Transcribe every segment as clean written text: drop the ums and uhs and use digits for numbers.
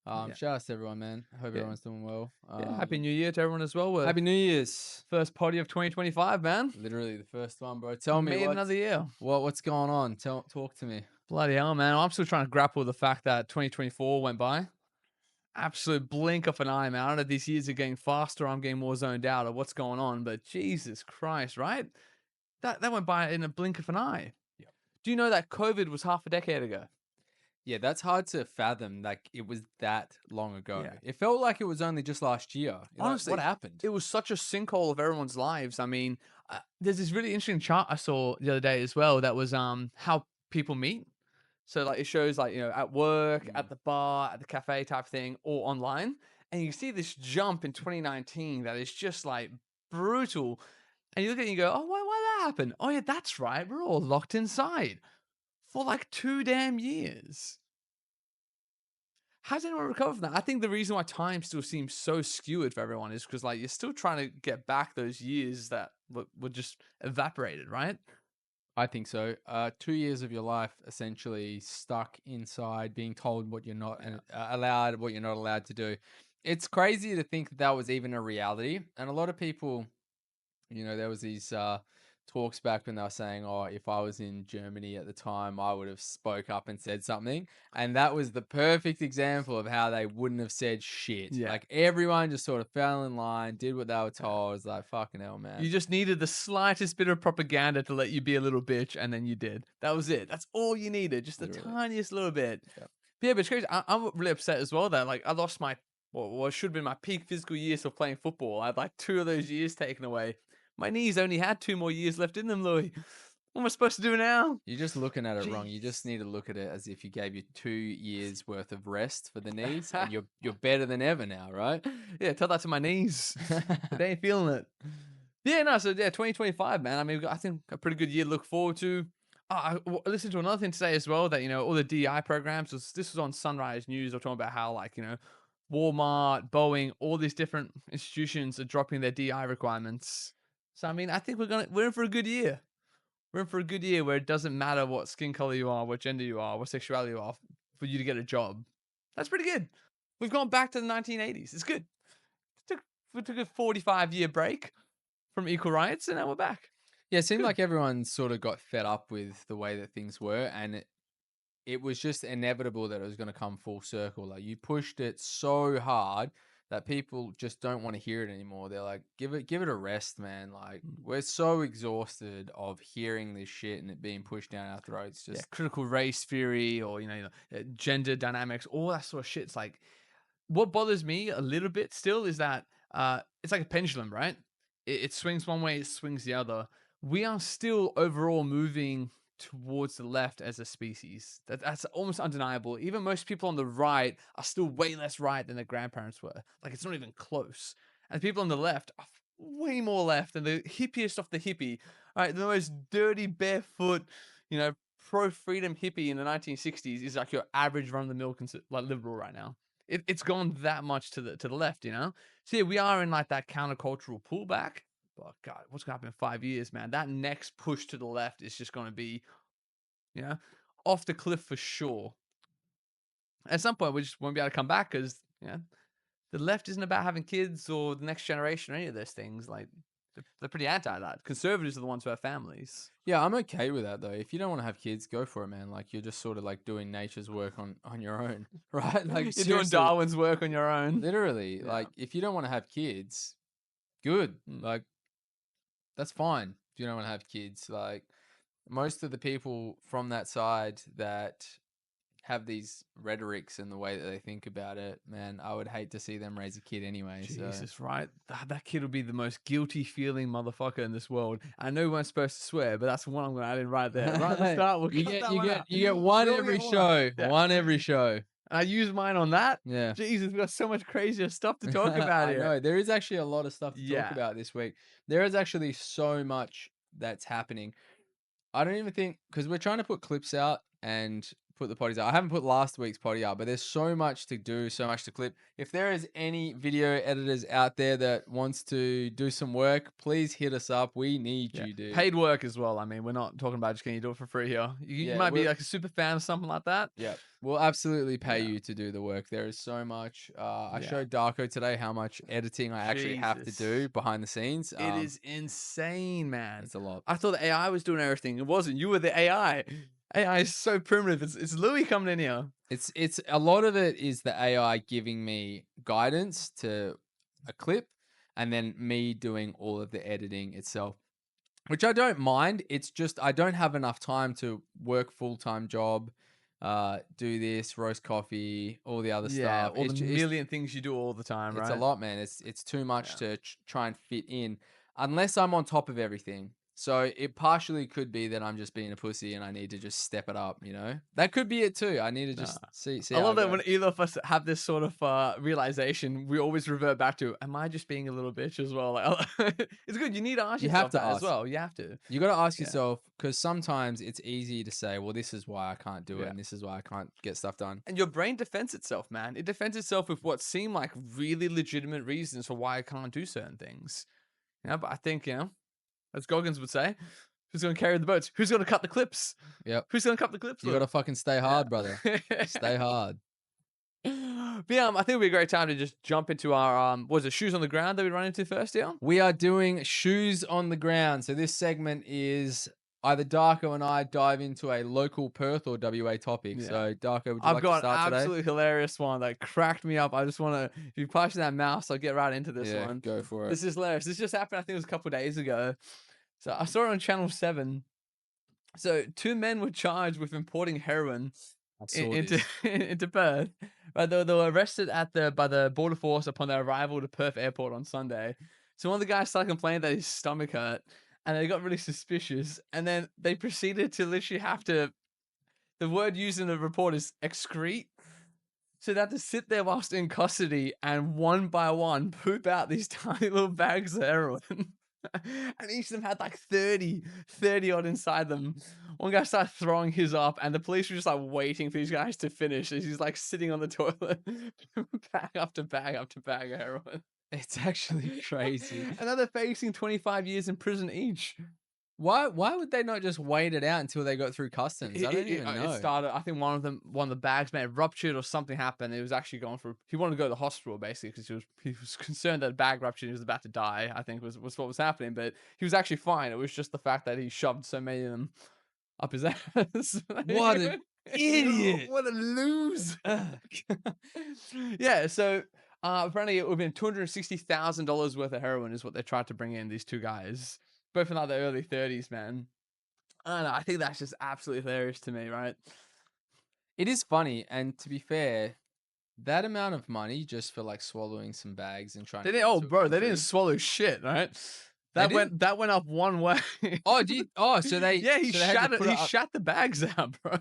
Yeah. Shout out to everyone, man. I hope Yeah. everyone's doing well. Yeah, Happy New Year to everyone as well. Happy New Year's. First party of 2025, man. Literally the first one, bro. Tell me Made another year. what's going on. Talk to me. Bloody hell, man. I'm still trying to grapple with the fact that 2024 went by. Absolute blink of an eye, man. I don't know if these years are getting faster. I'm getting more zoned out of what's going on, but Jesus Christ, right? That went by in a blink of an eye. Yep. Do you know that COVID was half a decade ago? Yeah, that's hard to fathom. Like it was that long ago. Yeah. It felt like it was only just last year. Honestly, what happened? It was such a sinkhole of everyone's lives. I mean, there's this really interesting chart I saw the other day as well that was how people meet. So like it shows like, at work, at the bar, at the cafe type thing, or online. And you see this jump in 2019 that is just like brutal. And you look at it and you go, oh, why that happen? Oh yeah, that's right. We're all locked inside for like 2 damn years. How's anyone recover from that? I think the reason why time still seems so skewed for everyone is because like you're still trying to get back those years that were just evaporated, right? I think so. 2 years of your life essentially stuck inside, being told what you're not allowed, what you're not allowed to do. It's crazy to think that was even a reality. And a lot of people, there was these talks back when they were saying, oh, if I was in Germany at the time, I would have spoke up and said something. And that was the perfect example of how they wouldn't have said shit. Yeah. Like everyone just sort of fell in line, did what they were told. It's like, fucking hell, man. You just needed the slightest bit of propaganda to let you be a little bitch, and then you did. That was it. That's all you needed. Just the tiniest little bit. Yep. Yeah, but it's crazy. I'm really upset as well that like I lost my what should have been my peak physical years of playing football. I had like 2 of those years taken away. My knees only had 2 more years left in them, Louis. What am I supposed to do now? You're just looking at it wrong. You just need to look at it as if you gave you 2 years worth of rest for the knees, and you're better than ever now, right? Yeah, tell that to my knees. They ain't feeling it. Yeah, no. So yeah, 2025, man. I mean, I think a pretty good year to look forward to. I listened to another thing today as well that all the DI programs. This was on Sunrise News. They're talking about how like Walmart, Boeing, all these different institutions are dropping their DI requirements. So I mean, I think we're in for a good year. We're in for a good year where it doesn't matter what skin color you are, what gender you are, what sexuality you are, for you to get a job. That's pretty good. We've gone back to the 1980s. It's good. We took a 45-year break from equal rights, and now we're back. Yeah, it seemed like everyone sort of got fed up with the way that things were, and it was just inevitable that it was going to come full circle. Like you pushed it so hard that people just don't want to hear it anymore. They're like, give it a rest, man. Like we're so exhausted of hearing this shit and it being pushed down our throats. Just critical race theory or gender dynamics, all that sort of shit. It's like what bothers me a little bit still is that it's like a pendulum, right? It swings one way, it swings the other. We are still overall moving towards the left as a species. That's almost undeniable. Even most people on the right are still way less right than their grandparents were. Like it's not even close. And people on the left are way more left than the hippiest of the hippie. Right, the most dirty, barefoot, pro-freedom hippie in the 1960s is like your average run-of-the-mill like liberal right now. It's gone that much to the left, So yeah, we are in like that countercultural pullback. But God, what's gonna happen in 5 years, man? That next push to the left is just gonna be, off the cliff for sure. At some point, we just won't be able to come back because, the left isn't about having kids or the next generation or any of those things. Like, they're pretty anti that. Conservatives are the ones who have families. Yeah, I'm okay with that though. If you don't want to have kids, go for it, man. Like you're just sort of like doing nature's work on your own, right? Like you're doing Darwin's work on your own. Literally, like if you don't want to have kids, good. Like that's fine. If you don't want to have kids, like most of the people from that side that have these rhetorics and the way that they think about it, man, I would hate to see them raise a kid anyway. Jesus, right? That kid will be the most guilty feeling motherfucker in this world. I know we weren't supposed to swear, but that's one I'm going to add in right there. Right at the start, we'll you get one every show. Yeah. One every show. I use mine on that. Yeah. Jesus, we've got so much crazier stuff to talk about here. I know. There is actually a lot of stuff to talk about this week. There is actually so much that's happening. I don't even think, because we're trying to put clips out and put the potties out. I haven't put last week's potty out, but there's so much to do, so much to clip. If there is any video editors out there that wants to do some work, please hit us up. We need Yeah. you, dude. Paid work as well. I mean, we're not talking about just can you do it for free here. You Yeah, might be like a super fan or something like that. yeah, we'll absolutely pay Yeah. you to do the work. There is so much. I Yeah. showed Darko today how much editing I actually have to Jesus. do behind the scenes. It is insane, man. It's a lot. I thought the AI was doing everything. It wasn't. You were the AI. AI is so primitive. It's Louis coming in here. It's a lot of it is the AI giving me guidance to a clip, and then me doing all of the editing itself, which I don't mind. It's just I don't have enough time to work full-time job, do this, roast coffee, all the other Yeah, stuff. all the million things you do all the time, It's a right? lot, man. It's too much Yeah. to try and fit in unless I'm on top of everything. So it partially could be that I'm just being a pussy and I need to just step it up, you know? That could be it too. I need to Nah. just see I how I love that go. when either of us have this sort of realization, we always revert back to, am I just being a little bitch as well? Like, it's good. You need to ask You have yourself to that as ask. well. You have to. You got to ask Yeah. yourself because sometimes it's easy to say, well, this is why I can't do it Yeah. and this is why I can't get stuff done. And your brain defends itself, man. It defends itself with what seem like really legitimate reasons for why I can't do certain things. You know, but I think, as Goggins would say, who's going to carry the boats? Who's going to cut the clips? Yep. Who's going to cut the clips, You got Lou? to fucking stay Yeah. hard, brother. Stay hard. But yeah, I think it'd be a great time to just jump into our was it shoes on the ground that we run into first, yeah? We are doing shoes on the ground. So this segment is either Darko and I dive into a local Perth or WA topic. Yeah. So Darko, would you I've like to got an start today? absolutely hilarious one that cracked me up. I just want to, if you push that mouse, I'll get right into this Yeah, one. go for it. This is hilarious. This just happened, I think it was a couple of days ago. So I saw it on Channel 7. So two men were charged with importing heroin I saw into this. into Perth. Right, they were arrested by the border force upon their arrival to Perth Airport on Sunday. So one of the guys started complaining that his stomach hurt, and they got really suspicious. And then they proceeded to literally have to. The word used in the report is excrete. So they had to sit there whilst in custody and one by one poop out these tiny little bags of heroin. And each of them had like 30 odd inside them. One guy started throwing his up, and the police were just like waiting for these guys to finish as he's like sitting on the toilet, bag after bag after bag of heroin. It's actually crazy. And now they're facing 25 years in prison each. Why would they not just wait it out until they got through customs? I don't even know. It started. I think one of the bags may have ruptured or something happened. It was actually going for. He wanted to go to the hospital basically because he was concerned that the bag ruptured. And he was about to die. I think was what was happening. But he was actually fine. It was just the fact that he shoved so many of them up his ass. What an idiot. What a loser. Yeah. So apparently it would have been $260,000 worth of heroin is what they tried to bring in. These two guys, both in like the early 30s, man. I don't know. I think that's just absolutely hilarious to me, right? It is funny, and to be fair, that amount of money just for like swallowing some bags and trying They to didn't. Oh, to bro, go they didn't through. swallow shit, right? They didn't? That went up one way. Oh, so they Yeah, so they had to put he it up. shat the bags out, bro.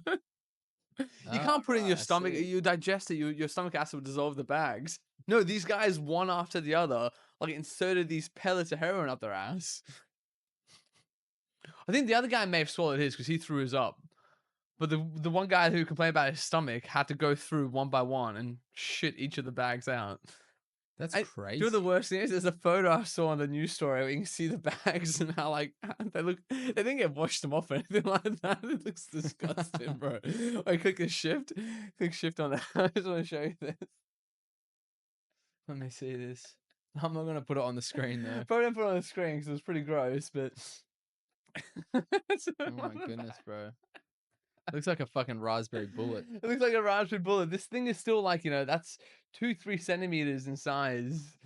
You can't put it in your I stomach. see. You digest it. Your stomach acid will dissolve the bags. No, these guys one after the other like inserted these pellets of heroin up their ass. I think the other guy may have swallowed his because he threw his up. But the one guy who complained about his stomach had to go through one by one and shit each of the bags out. That's Do crazy. you know the worst thing is? There's a photo I saw on the news story where you can see the bags and how like they look. They didn't get washed them off or anything like that. It looks disgusting, bro. I click shift on that. I just want to show you this. Let me see this. I'm not gonna put it on the screen though. Probably didn't put it on the screen because it was pretty gross, but. Oh my goodness, bro. Looks like a fucking raspberry bullet. It looks like a raspberry bullet. This thing is still like, that's 2-3 centimeters in size.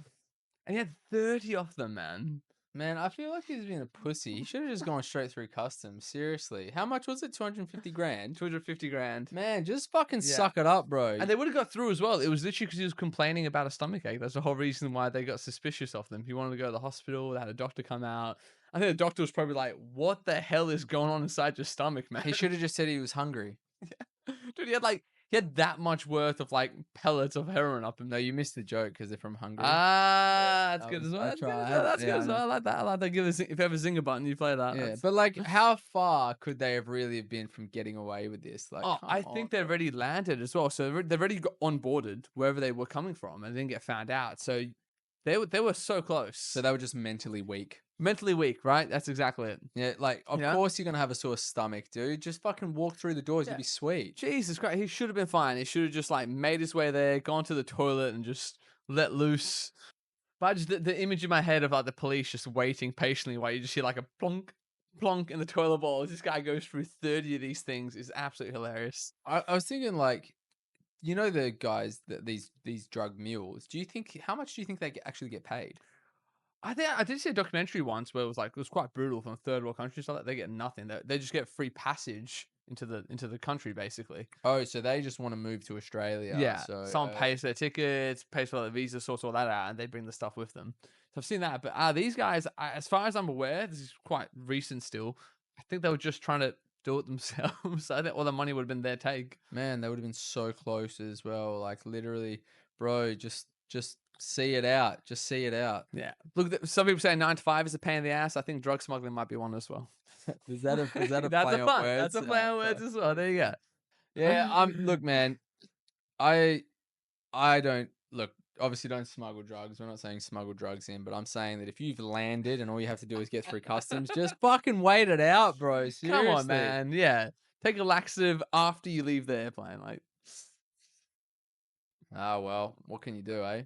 And he had 30 of them, man. Man, I feel like he's being a pussy. He should have just gone straight through customs. Seriously. How much was it? 250 grand? 250 grand. Man, just fucking Yeah. suck it up, bro. And they would have got through as well. It was literally because he was complaining about a stomach ache. That's the whole reason why they got suspicious of them. He wanted to go to the hospital. They had a doctor come out. I think the doctor was probably like, what the hell is going on inside your stomach, man? He should have just said he was hungry. Dude, he had like He had that much worth of like pellets of heroin up him. No, you missed the joke because they're from Hungary. Ah, that's That good was as well. I That's good as well. tried. That's good Yeah, I as know. well. I like that. I like that. If you have a zinger button, you play that. Yeah, That's but like, how far could they have really have been from getting away with this? Like, oh, come I on, think they've bro. already landed as well. So they've already got onboarded wherever they were coming from and didn't get found out. So they were so So close. they were just mentally weak. Mentally weak, right? That's exactly it. Yeah, like, You of know? course you're gonna have a sore stomach, dude. Just fucking walk through the doors. You'll Yeah. be sweet. Jesus Christ, he should have been fine. He should have just like made his way there, gone to the toilet, and just let loose. But just the image in my head of like the police just waiting patiently while you just hear like a plonk, plonk in the toilet bowl as this guy goes through 30 of these things is absolutely hilarious. I was thinking, like, you know, the guys that these drug mules. Do you think how much do you think they actually get paid? I think I did see a documentary once where it was quite brutal from third world countries like that. They get nothing. They just get free passage into the country basically. Oh, so they just want to move to Australia. Yeah, So, someone pays their tickets, pays for their visa, sorts all that out, and they bring the stuff with them. So I've seen that. But these guys, as far as I'm aware, this is quite recent still. I think they were just trying to do it themselves. I think all the money would have been their take. man, they would have been so close as well. Like, literally, bro, just see it out. Just see it out. Yeah. Look, some people say 9 to 5 is a pain in the ass. I think drug smuggling might be one as well. Is that a That's a play on fun. That's words? a play on Fuck. words as well. There you go. Yeah, look, man, I I don't look. Obviously, don't smuggle drugs. We're not saying smuggle drugs in, but I'm saying that if you've landed and all you have to do is get through customs, just fucking wait it out, bro. Come on, Seriously. man. Yeah. Take a laxative after you leave the airplane. Like, Ah, well, what can you do, eh?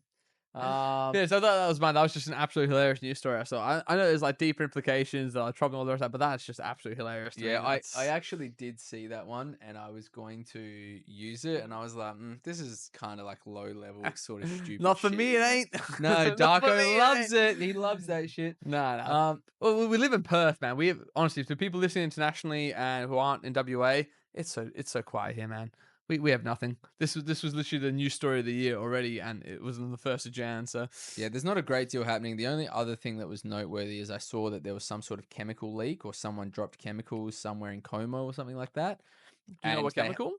Um, yeah, so I thought that was mine. That was just an absolutely hilarious news story. So I know there's like deeper implications, trouble and all the rest of that, but that's just absolutely hilarious to me. yeah, I That's actually did see that one, and I was going to use it, and I was like, this is kind of like low level, sort of stupid not for me, shit. it ain't. No, Not for Darko me, it loves ain't. it. He loves that shit. Nah, nah. Um, Well, we live in Perth, man. We have, honestly, for people listening internationally and who aren't in WA, it's so quiet here, man. We have nothing. This was literally the news story of the year already, and it was on the 1st of Jan. So Yeah, there's not a great deal happening. The only other thing that was noteworthy is I saw that there was some sort of chemical leak or someone dropped chemicals somewhere in Como or something like that. do you know And what chemical?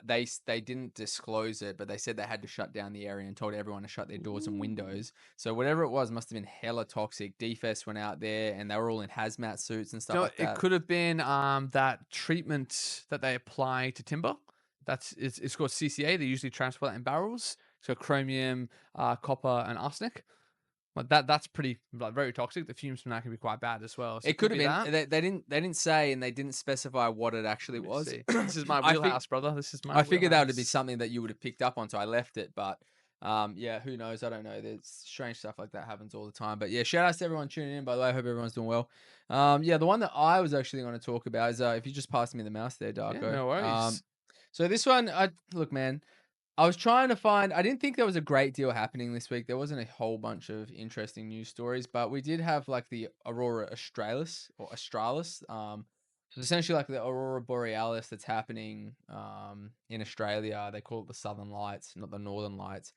they didn't disclose it, but they said they had to shut down the area and told everyone to shut their doors and Ooh. windows. So whatever it was must have been hella toxic. DFS went out there and they were all in hazmat suits and You stuff know, like it that. could have been that treatment that they apply to timber. It's called CCA. They usually transport that in barrels. So chromium, copper, and arsenic. But that's pretty like very toxic. The fumes from that can be quite bad as well. So It it could could have be been. that. They didn't say and they didn't specify what it actually Let me was. see. This is my I think wheelhouse, brother. This is my I figured that would be wheelhouse. something that you would have picked up on, so I left it. But yeah, who knows? I don't know. There's strange stuff like that happens all the time. But yeah, shout outs to everyone tuning in. By the way, I hope everyone's doing well. Yeah, the one that I was actually going to talk about is if you just passed me the mouse there, Yeah, Darko. no worries. So this one, I look, man. I was trying to find. I didn't think there was a great deal happening this week. There wasn't a whole bunch of interesting news stories, but we did have like the Aurora Australis or Australis. So it's essentially like the Aurora Borealis that's happening in Australia. They call it the Southern Lights, not the Northern Lights.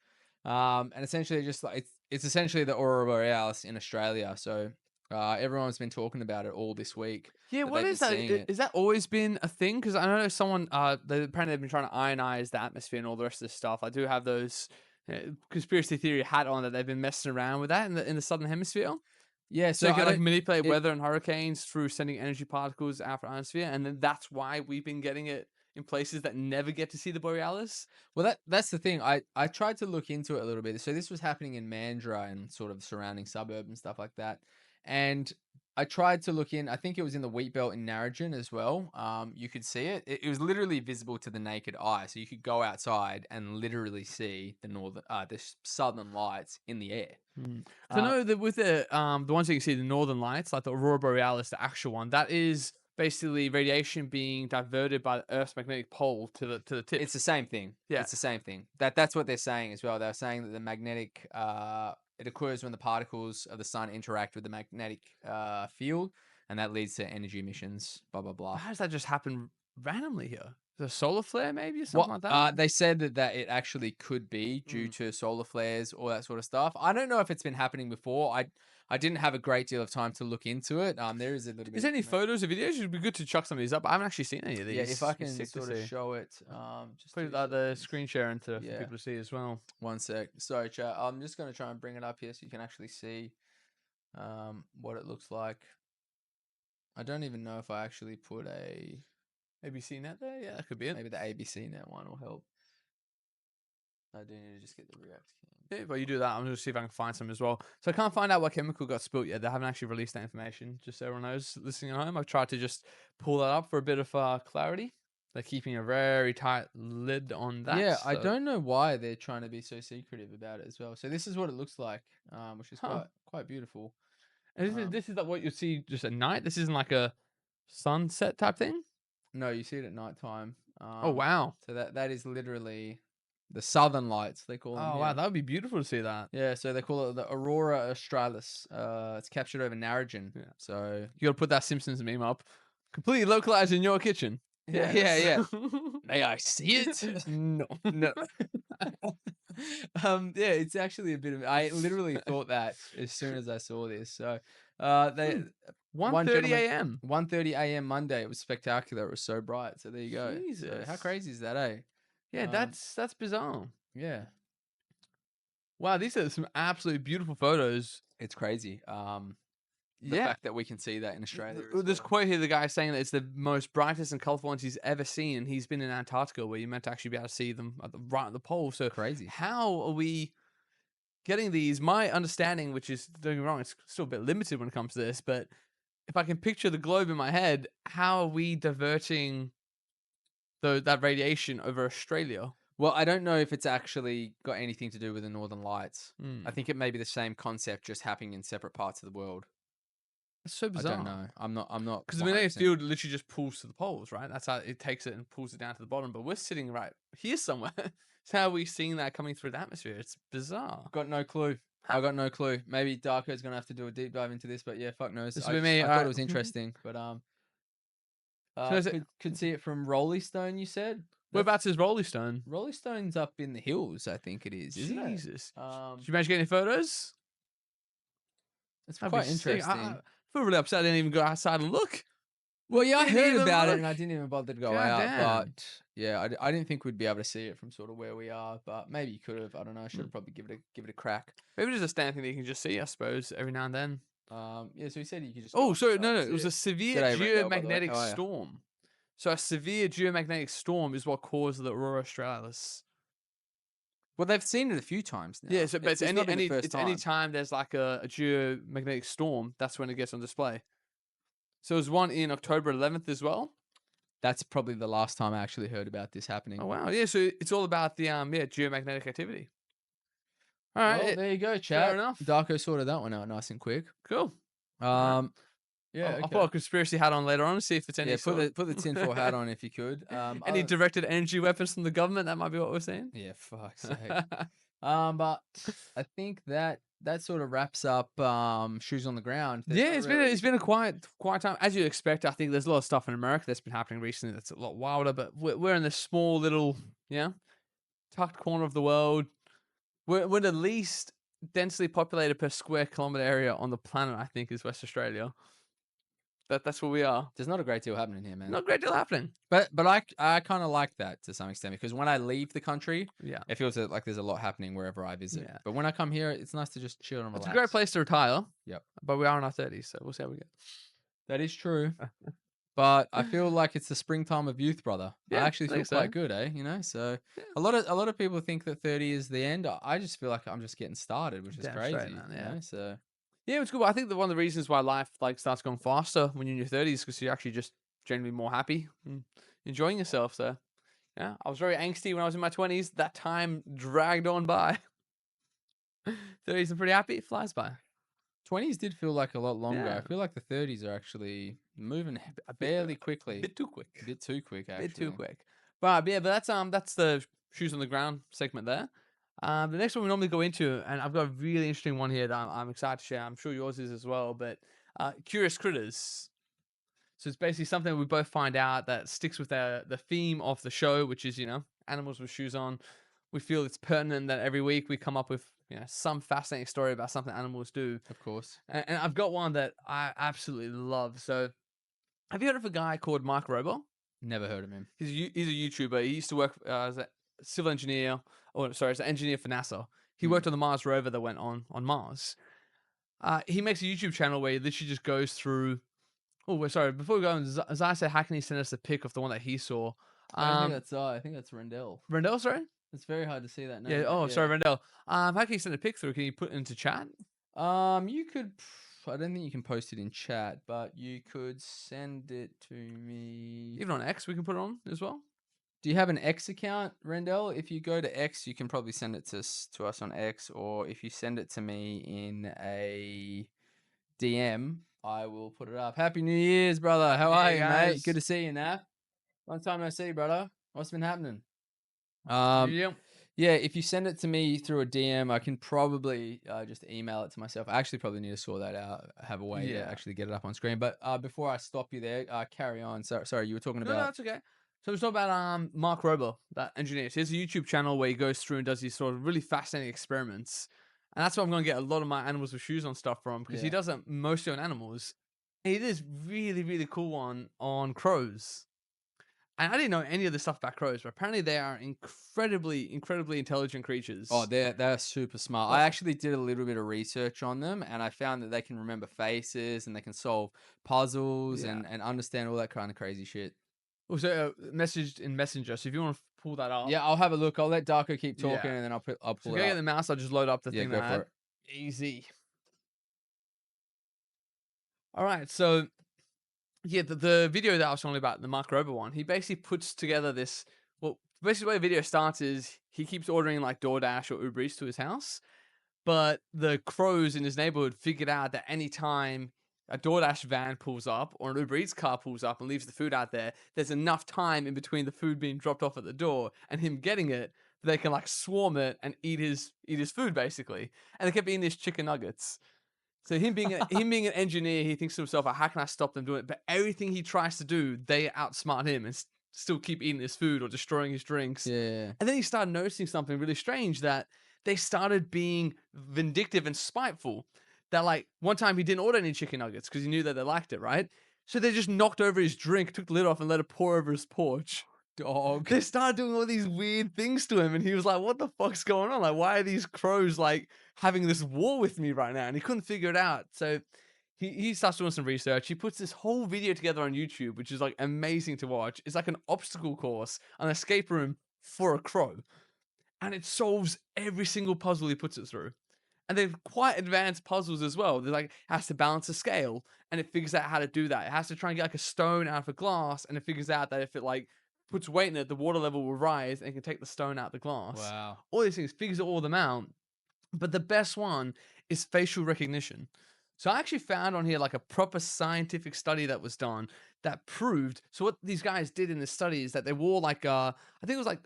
And essentially, just like it's essentially the Aurora Borealis in Australia. So everyone's been talking about it all this week Yeah, that what they've been is that? seeing it. Is that always been a thing? Because I know someone, apparently they've been trying to ionize the atmosphere and all the rest of this stuff. I do have those conspiracy theory hat on that they've been messing around with that in the southern hemisphere. Yeah, So so they can I like don't. manipulate It, weather and hurricanes through sending energy particles out of the atmosphere, and then that's why we've been getting it in places that never get to see the borealis. Well, that's the thing. I tried to look into it a little bit. So this was happening in Mandurah and sort of surrounding suburb and stuff like that. And I tried to look in. I think it was in the wheat belt in Narrogin as well. You could see it. It was literally visible to the naked eye. So you could go outside and literally see the southern lights in the air. Mm. So Uh, no, with the ones you can see, the northern lights, like the aurora borealis, the actual one, that is basically radiation being diverted by the Earth's magnetic pole to the tip. it's the same thing. Yeah. It's the same thing. That's what they're saying as well. They're saying that the magnetic it occurs when the particles of the sun interact with the magnetic field, and that leads to energy emissions. Blah blah blah. How does that just happen? randomly here. The solar flare, maybe or something What like that. they said that it actually could be due Mm. to solar flares, all that sort of stuff. I don't know if it's been happening before. I didn't have a great deal of time to look into it. There is a little Is bit there of any photos or videos? It'd be good to chuck some of these up. I haven't actually seen any of yeah, if I these. It's can sick to sort of see. show it, just Put two it like the seconds. screen share into for Yeah, people to see as well. one sec. Sorry, chat. I'm just gonna try and bring it up here so you can actually see what it looks like. I don't even know if I actually put a ABC Net there? Yeah, that could be it. maybe the ABC net one will help. I do need to just get the React King. Yeah, but you do that. I'm going to see if I can find some as well. So I can't find out what chemical got spilt yet. They haven't actually released that information. Just so everyone knows listening at home. I've tried to just pull that up for a bit of clarity. They're keeping a very tight lid on that. Yeah, I So, don't know why they're trying to be so secretive about it as well. So this is what it looks like, which is huh. quite beautiful. And this is like what you see just at night. This isn't like a sunset type thing. No, you see it at nighttime. Oh wow. So that is literally the Southern Lights, they call them Oh wow, here. that would be beautiful to see that. Yeah, so they call it the Aurora Australis. It's captured over Narrogin. Yeah. So You got to put that Simpsons meme up. Completely localized in your kitchen. yeah, Yes. yeah. May I see it? No. No. Yeah, it's actually a bit of. I literally thought that as soon as I saw this. So, they 1:30 a.m. 1:30 a.m. Monday. It was spectacular. It was so bright. So there you go. So how Jesus. crazy is that, eh? Yeah, that's bizarre. Yeah, Wow, these are some absolutely beautiful photos. it's crazy. The Yeah. fact that we can see that in Australia. As This well. quote here, the guy saying that it's the most brightest and colorful ones he's ever seen, and he's been in Antarctica where you're meant to actually be able to see them right at the pole. So Crazy. how are we getting these? My understanding, which is, don't get me wrong, it's still a bit limited when it comes to this, but if I can picture the globe in my head, how are we diverting that radiation over Australia? Well, I don't know if it's actually got anything to do with the Northern Lights. Mm. I think it may be the same concept, just happening in separate parts of the world. That's so I bizarre. don't know. I'm not. Because the magnetic 100%. field literally just pulls to the poles, right? That's how it takes it and pulls it down to the bottom. But we're sitting right here somewhere. So how are we seeing that coming through the atmosphere? It's bizarre. Got no clue. I got no clue. Maybe Darko's gonna have to do a deep dive into this, but yeah, fuck knows. This I, will be me. I thought Alright. it was interesting, but So is it, could see it from Rolling Stone. You said whereabouts is Rolling Stone? Rolling Stone's up in the hills. I think it is. Isn't it? Jesus. Did you manage to get any photos? It's That'd be quite sick. interesting. I feel really upset I didn't even go outside and look. Well, yeah, I Didn't heard even about it look. and I didn't even bother to go God out. damn. But yeah, I didn't think we'd be able to see it from sort of where we are. But maybe you could have. I don't know. I should have probably give it a crack. Maybe there's a stand thing that you can just see, I suppose, every now and then. Yeah. So he said you could just. Go Oh, sorry. outside No, and it was see a it. severe G'day, Rendell, by the way. geomagnetic How are ya? storm. So a severe geomagnetic storm is what caused the Aurora Australis. Well, they've seen it a few times now. Yeah, so but it's This not been the first any time. time there's like a geomagnetic storm, that's when it gets on display. So there's one in October 11th as well. That's probably the last time I actually heard about this happening. Oh wow, yeah. So it's all about the geomagnetic activity. All right, Well, there you go, chat. enough. Darko sorted that one out nice and quick. Cool. Yeah, I'll put a conspiracy hat on later on and see if it's any. Yeah, sort put the tinfoil hat on if you could. Any directed energy weapons from the government? That might be what we're saying. Yeah, fuck's sake. But I think that sort of wraps up shoes on the ground. Yeah, it's been a quiet time, as you'd expect. I think there's a lot of stuff in America that's been happening recently that's a lot wilder, but we're in this small little tucked corner of the world. We're the least densely populated per square kilometer area on the planet. I think is West Australia. That's where we are. There's not a great deal happening here, man. Not a great deal happening. But I kind of like that to some extent because when I leave the country, Yeah, it feels like there's a lot happening wherever I visit. Yeah. But when I come here, it's nice to just chill and relax. it's a great place to retire. Yep. But we are in our 30s, so we'll see how we go. That is true. But I feel like it's the springtime of youth, brother. Yeah, I actually I feel think so. quite good, eh? You know, so Yeah. a lot of people think that 30 is the end. I just feel like I'm just getting started, which is Damn crazy. straight, man, you yeah. know, so Yeah, it's good. But I think that one of the reasons why life starts going faster when you're in your 30s because you're actually just generally more happy and enjoying yourself. So, yeah, I was very angsty when I was in my 20s. That time dragged on by. 30s are pretty happy. It flies by. 20s did feel like a lot longer. Yeah. I feel like the 30s are actually moving fairly quickly. A bit too quick. A bit too quick, actually. Bit too quick. But yeah, but that's the shoes on the ground segment there. The next one we normally go into, and I've got a really interesting one here that I'm excited to share. I'm sure yours is as well. But curious critters. So it's basically something we both find out that sticks with the theme of the show, which is, animals with shoes on. We feel it's pertinent that every week we come up with, some fascinating story about something animals do. Of course. And I've got one that I absolutely love. So have you heard of a guy called Mark Rober? Never heard of him. He's a YouTuber. He used to work as a civil engineer, or sorry, as an engineer for NASA. He Mm. worked on the Mars rover that went on Mars. He makes a YouTube channel where he literally just goes through. Oh, sorry. Before we go on, Zai said, "How can he send us a pic of the one that he saw?" I don't think that's I think that's Rendell. Rendell, sorry. It's very hard to see that Yeah. name, but Oh, sorry, yeah. Rendell. How can you send a pic through? Can you put it into chat? You could. I don't think you can post it in chat, but you could send it to me. Even on X, we can put it on as well. Do you have an X account, Rendell? If you go to X, you can probably send it to us on X, or if you send it to me in a DM, I will put it up. Happy New Year's, brother. How are Hey, you, mate? guys. Good to see you, Naf. Long time no see, brother. What's been happening? Um, Yeah. yeah, if you send it to me through a DM, I can probably just email it to myself. I actually probably need to sort that out. Have a way to Yeah. actually get it up on screen. But before I stop you there, carry on. Sorry, you were talking No, about. it's okay. So it's all about Mark Rober, that engineer. So he has a YouTube channel where he goes through and does these sort of really fascinating experiments. And that's where I'm going to get a lot of my animals with shoes on stuff from, because he Yeah. does it mostly on animals. And he did this really, really cool one on crows. And I didn't know any of this stuff about crows, but apparently they are incredibly, incredibly intelligent creatures. Oh, they're super smart. I Well, actually did a little bit of research on them, and I found that they can remember faces and they can solve puzzles yeah. and understand all that kind of crazy shit. Also, messaged in Messenger. So if you want to pull that up, Yeah, I'll have a look. I'll let Darko keep talking, yeah. and then I'll So pull if it I get up. the mouse, I'll just load up the Yeah, thing go that I for had. it. Easy. All right. So yeah, the video that I was talking about, the Mark Rober one, he basically puts together this. Well, basically, the way the video starts is he keeps ordering like DoorDash or Uber Eats to his house, but the crows in his neighborhood figured out that anytime a DoorDash van pulls up or an Uber Eats car pulls up and leaves the food out there, there's enough time in between the food being dropped off at the door and him getting it, they can like swarm it and eat his food basically. And they kept eating these chicken nuggets. So him being an engineer, he thinks to himself, "How can I stop them doing it?" But everything he tries to do, they outsmart him and still keep eating his food or destroying his drinks. Yeah. And then he started noticing something really strange, that they started being vindictive and spiteful. That like one time he didn't order any chicken nuggets because he knew that they liked it, right? So they just knocked over his drink, took the lid off, and let it pour over his porch. Dog. They started doing all these weird things to him, and he was like, "What the fuck's going on? Like, why are these crows like having this war with me right now?" And he couldn't figure it out. So he starts doing some research. He puts this whole video together on YouTube, which is like amazing to watch. It's like an obstacle course, an escape room for a crow, and it solves every single puzzle he puts it through. And they're quite advanced puzzles as well. They're like, has to balance a scale, and it figures out how to do that. It has to try and get like a stone out of a glass, and it figures out that if it like puts weight in it, the water level will rise and it can take the stone out of the glass. Wow. All these things, figures all them out. But the best one is facial recognition. So I actually found on here like a proper scientific study that was done that proved. So what these guys did in this study is that they wore like I think it was like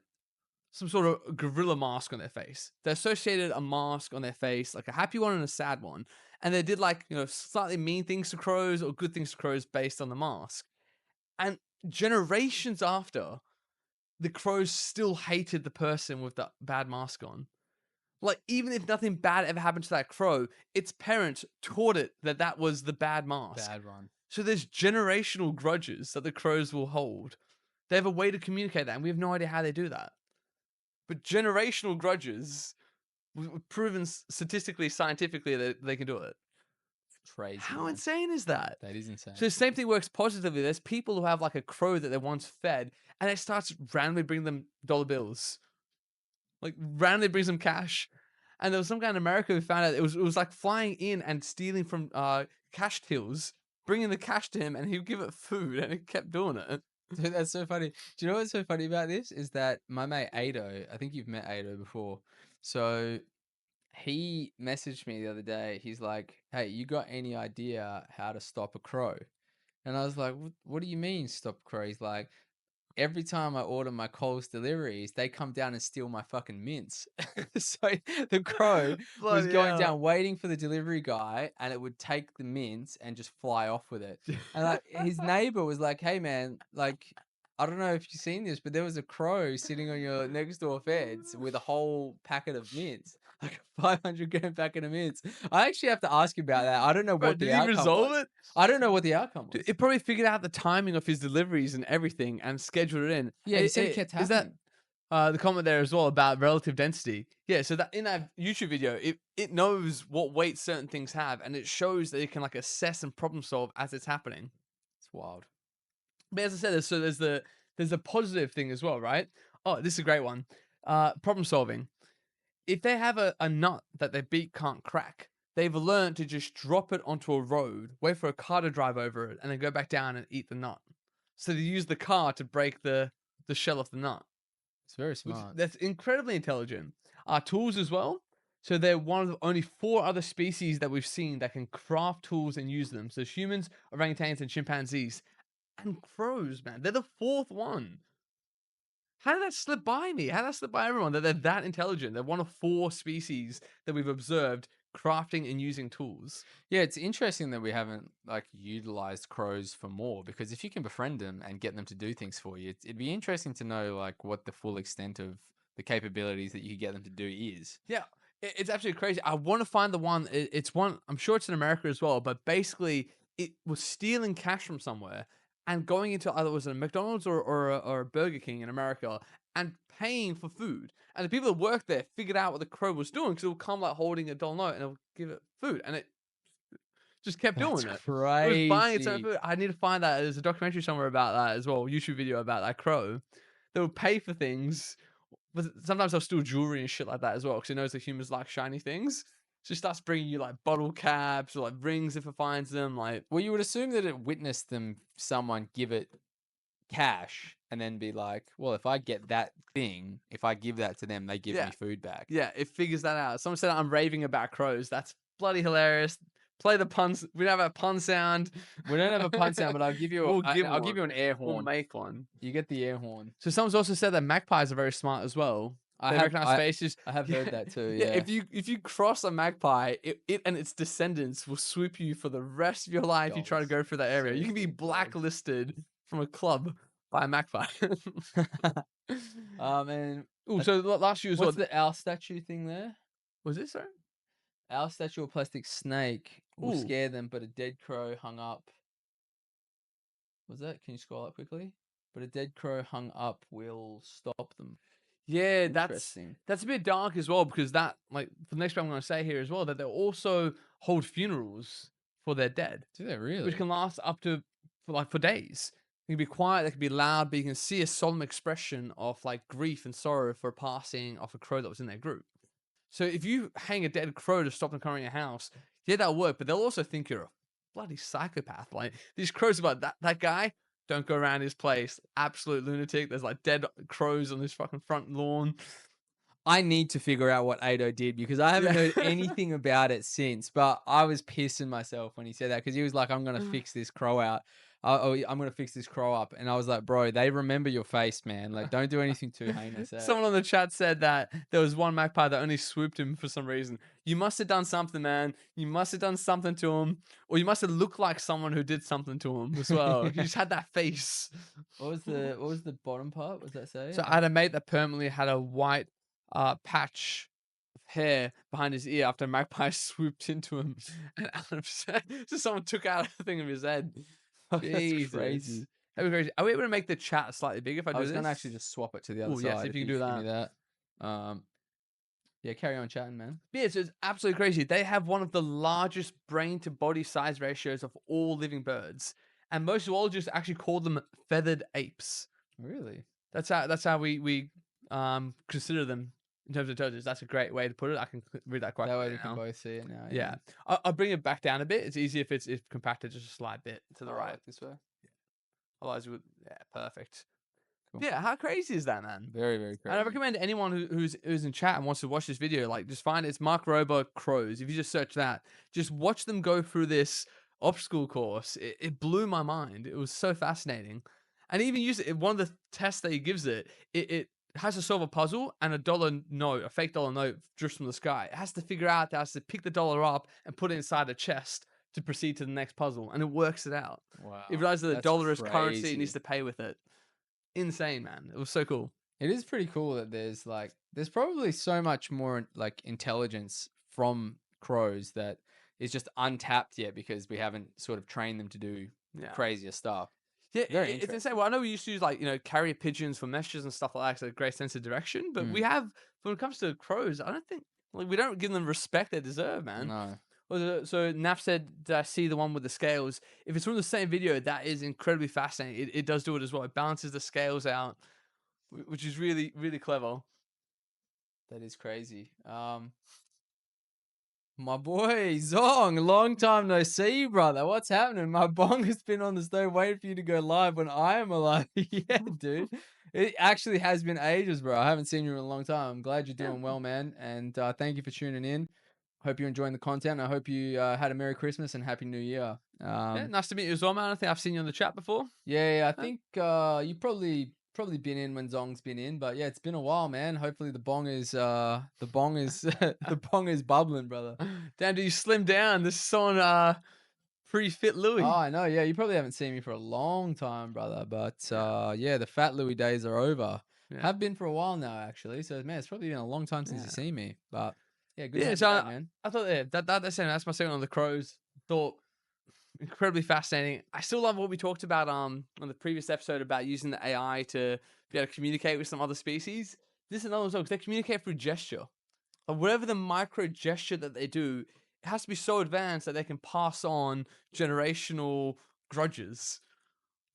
some sort of gorilla mask on their face. They associated a mask on their face, like a happy one and a sad one. And they did like, slightly mean things to crows or good things to crows based on the mask. And generations after, the crows still hated the person with the bad mask on. Like, even if nothing bad ever happened to that crow, its parents taught it that that was the bad mask. Bad one. So there's generational grudges that the crows will hold. They have a way to communicate that, and we have no idea how they do that. But generational grudges, we've proven statistically, scientifically that they can do it. Crazy. How Man. insane is that? That is insane. So the same thing works positively. There's people who have like a crow that they once fed, and it starts randomly bringing them dollar bills, like randomly brings them cash. And there was some guy in America who found out it was like flying in and stealing from cash tills, bringing the cash to him, and he would give it food, and it kept doing it. Dude, that's so funny. Do you know what's so funny about this? Is that my mate Ado, I think you've met Ado before. So he messaged me the other day. He's like, "Hey, you got any idea how to stop a crow?" And I was like, "What do you mean stop a crow?" He's like, every time I order my Coles deliveries, they come down and steal my fucking mints. So the crow was Bloody going hell. down waiting for the delivery guy, and it would take the mints and just fly off with it. And like his neighbor was like, "Hey man, like I don't know if you've seen this, but there was a crow sitting on your next door fence with a whole packet of mints, like a 500-gram packet of mints." I actually have to ask you about that. I don't know Bro, what did the he outcome resolve was. it? I don't know what the outcome Dude, was. it probably figured out the timing of his deliveries and everything and scheduled it in. Yeah, he said it kept Is that happening. the comment there as well about relative density? Yeah, so that in that YouTube video, it knows what weight certain things have, and it shows that it can like assess and problem solve as it's happening. It's wild. But as I said, there's a positive thing as well, right? Oh, this is a great one. Problem solving. If they have a nut that their beak can't crack, they've learned to just drop it onto a road, wait for a car to drive over it, and then go back down and eat the nut. So they use the car to break the shell of the nut, It's very which smart. that's incredibly intelligent. Tools as well. So they're one of the only 4 other species that we've seen that can craft tools and use them. So humans, orangutans, and chimpanzees, and crows, man. They're the 4th one. How did that slip by me? How did that slip by everyone that they're that intelligent? They're one of 4 species that we've observed crafting and using tools. Yeah, it's interesting that we haven't like utilized crows for more because if you can befriend them and get them to do things for you, it'd be interesting to know like what the full extent of the capabilities that you could get them to do is. Yeah, it's absolutely crazy. I want to find the one. It's one. I'm sure it's in America as well. But basically, it was stealing cash from somewhere and going into either it was a McDonald's or a Burger King in America and paying for food. And the people that worked there figured out what the crow was doing because it would come like holding a dollar note and it would give it food, and it just kept That's doing it. It was buying its own crazy. food. I need to find that. There's a documentary somewhere about that as well. YouTube video about that crow. They would pay for things, but sometimes they'll steal jewelry and shit like that as well because it knows that humans like shiny things. So it starts bringing you like bottle caps or like rings if it finds them. Like, Well, you would assume that it witnessed someone give it cash and then be like, well, if I get that thing, if I give that to them, they give yeah, me food back. yeah, it figures that out. Someone said I'm raving about crows. That's bloody hilarious. Play the puns. We don't have a pun sound. We don't have a pun sound, but We'll give I'll give one. you an air We'll horn. make one. You get the air horn. So someone's also said that magpies are very smart as well. They recognize faces. I have heard that too. Yeah, Yeah. if you cross a magpie, it and its descendants will swoop you for the rest of your life. You try to Dogs. go through that area. You can be Seriously, dogs. blacklisted from a club by a magpie. And Oh, so last year as well. what's the owl statue thing there? Was this sorry? Owl statue or plastic snake will Ooh, scare them, but a dead crow hung up. Was that? Can you scroll up quickly? But a dead crow hung up will stop them. yeah, Interesting. that's a bit dark as well because that like the next thing I'm going to say here as well that they also hold funerals for their dead, Do they really? which can last up to for days. They can be quiet, they can be loud, but you can see a solemn expression of like grief and sorrow for passing of a crow that was in their group. So if you hang a dead crow to stop them coming in your house, yeah, that'll work. But they'll also think you're a bloody psychopath. Like these crows about that guy. Don't go around his place. Absolute lunatic. There's like dead crows on his fucking front lawn. I need to figure out what Ado did because I haven't heard Yeah. anything about it since. But I was pissing myself when he said that because he was like, "I'm gonna fix this crow out. I'm gonna fix this crow up." And I was like, "Bro, they remember your face, man. Like, don't do anything too heinous." Someone on the chat said that there was one magpie that only swooped him for some reason. You must have done something, man. You must have done something to him, or you must have looked like someone who did something to him as well. You just had that face. What was the bottom part? What does that say? So I had a mate that permanently had a white patch of hair behind his ear after a magpie swooped into him, and so someone took out a thing of his head. Fuck, that's Jesus. crazy. That'd be crazy. Are we able to make the chat slightly bigger if I do I was this? gonna actually just swap it to the other Oh, side. yes, if you can do give me that. Yeah, carry on chatting, man. Yeah, so it's absolutely crazy. They have one of the largest brain to body size ratios of all living birds, and most zoologists actually call them feathered apes. Really? That's how we consider them in terms of intelligence. That's a great way to put it. I can read that quite That way clearly we can now. both see it now. Yeah, I'll bring it back down a bit. It's easy if it's compacted just a slight bit to the right. Like this way. Otherwise, we would perfect. Cool. Yeah, how crazy is that, man? Very, very crazy. And I recommend anyone who's in chat and wants to watch this video, like just find it's Mark Rober Crows. If you just search that, just watch them go through this obstacle course. It blew my mind. It was so fascinating. And even use it. One of the tests that he gives it has to solve a puzzle and a dollar note, a fake dollar note drifts from the sky. It has to figure out, it has to pick the dollar up and put it inside a chest to proceed to the next puzzle, and it works it out. It Wow, realizes that the that's dollar is currency, it needs crazy. to pay with it. Insane, man. It was so cool. It is pretty cool that there's probably so much more like intelligence from crows that is just untapped yet because we haven't sort of trained them to do Yeah. crazier stuff. Yeah, Very it's interesting. insane. Well, I know we used to use like, carrier pigeons for messages and stuff like that, so a great sense of direction. But we Mm, have, when it comes to crows, I don't think, like, we don't give them respect they deserve, man. no. So Naf said, "Did I see the one with the scales?" If it's from the same video, that is incredibly fascinating. It does do it as well. It balances the scales out, which is really really clever. That is crazy. My boy Zong, long time no see, brother. What's happening? My bong has been on the stove waiting for you to go live when I am alive. Yeah, dude. It actually has been ages, bro. I haven't seen you in a long time. I'm glad you're Yeah, doing well, man. And thank you for tuning in. Hope you're enjoying the content. I hope you had a Merry Christmas and Happy New Year. yeah. Nice to meet you as well, man. I think I've seen you on the chat before. Yeah, I Yeah. think you probably been in when Zong's been in, but yeah, it's been a while, man. Hopefully the bong is the bong is bubbling, brother. Damn, do you slim down? This is on pretty fit Oh, Louis. I know. Yeah, you probably haven't seen me for a long time, brother. But Yeah, yeah, the Fat Louis days are over. yeah, Have been for a while now, actually. So man, it's probably been a long time since yeah. you seen me. But yeah, good to Yeah, have you so back, man. I thought, yeah, that's my second on the crows. Thought incredibly fascinating. I still love what we talked about on the previous episode about using the AI to be able to communicate with some other species. This is another one as well, because they communicate through gesture. Like whatever the micro gesture that they do, it has to be so advanced that they can pass on generational grudges.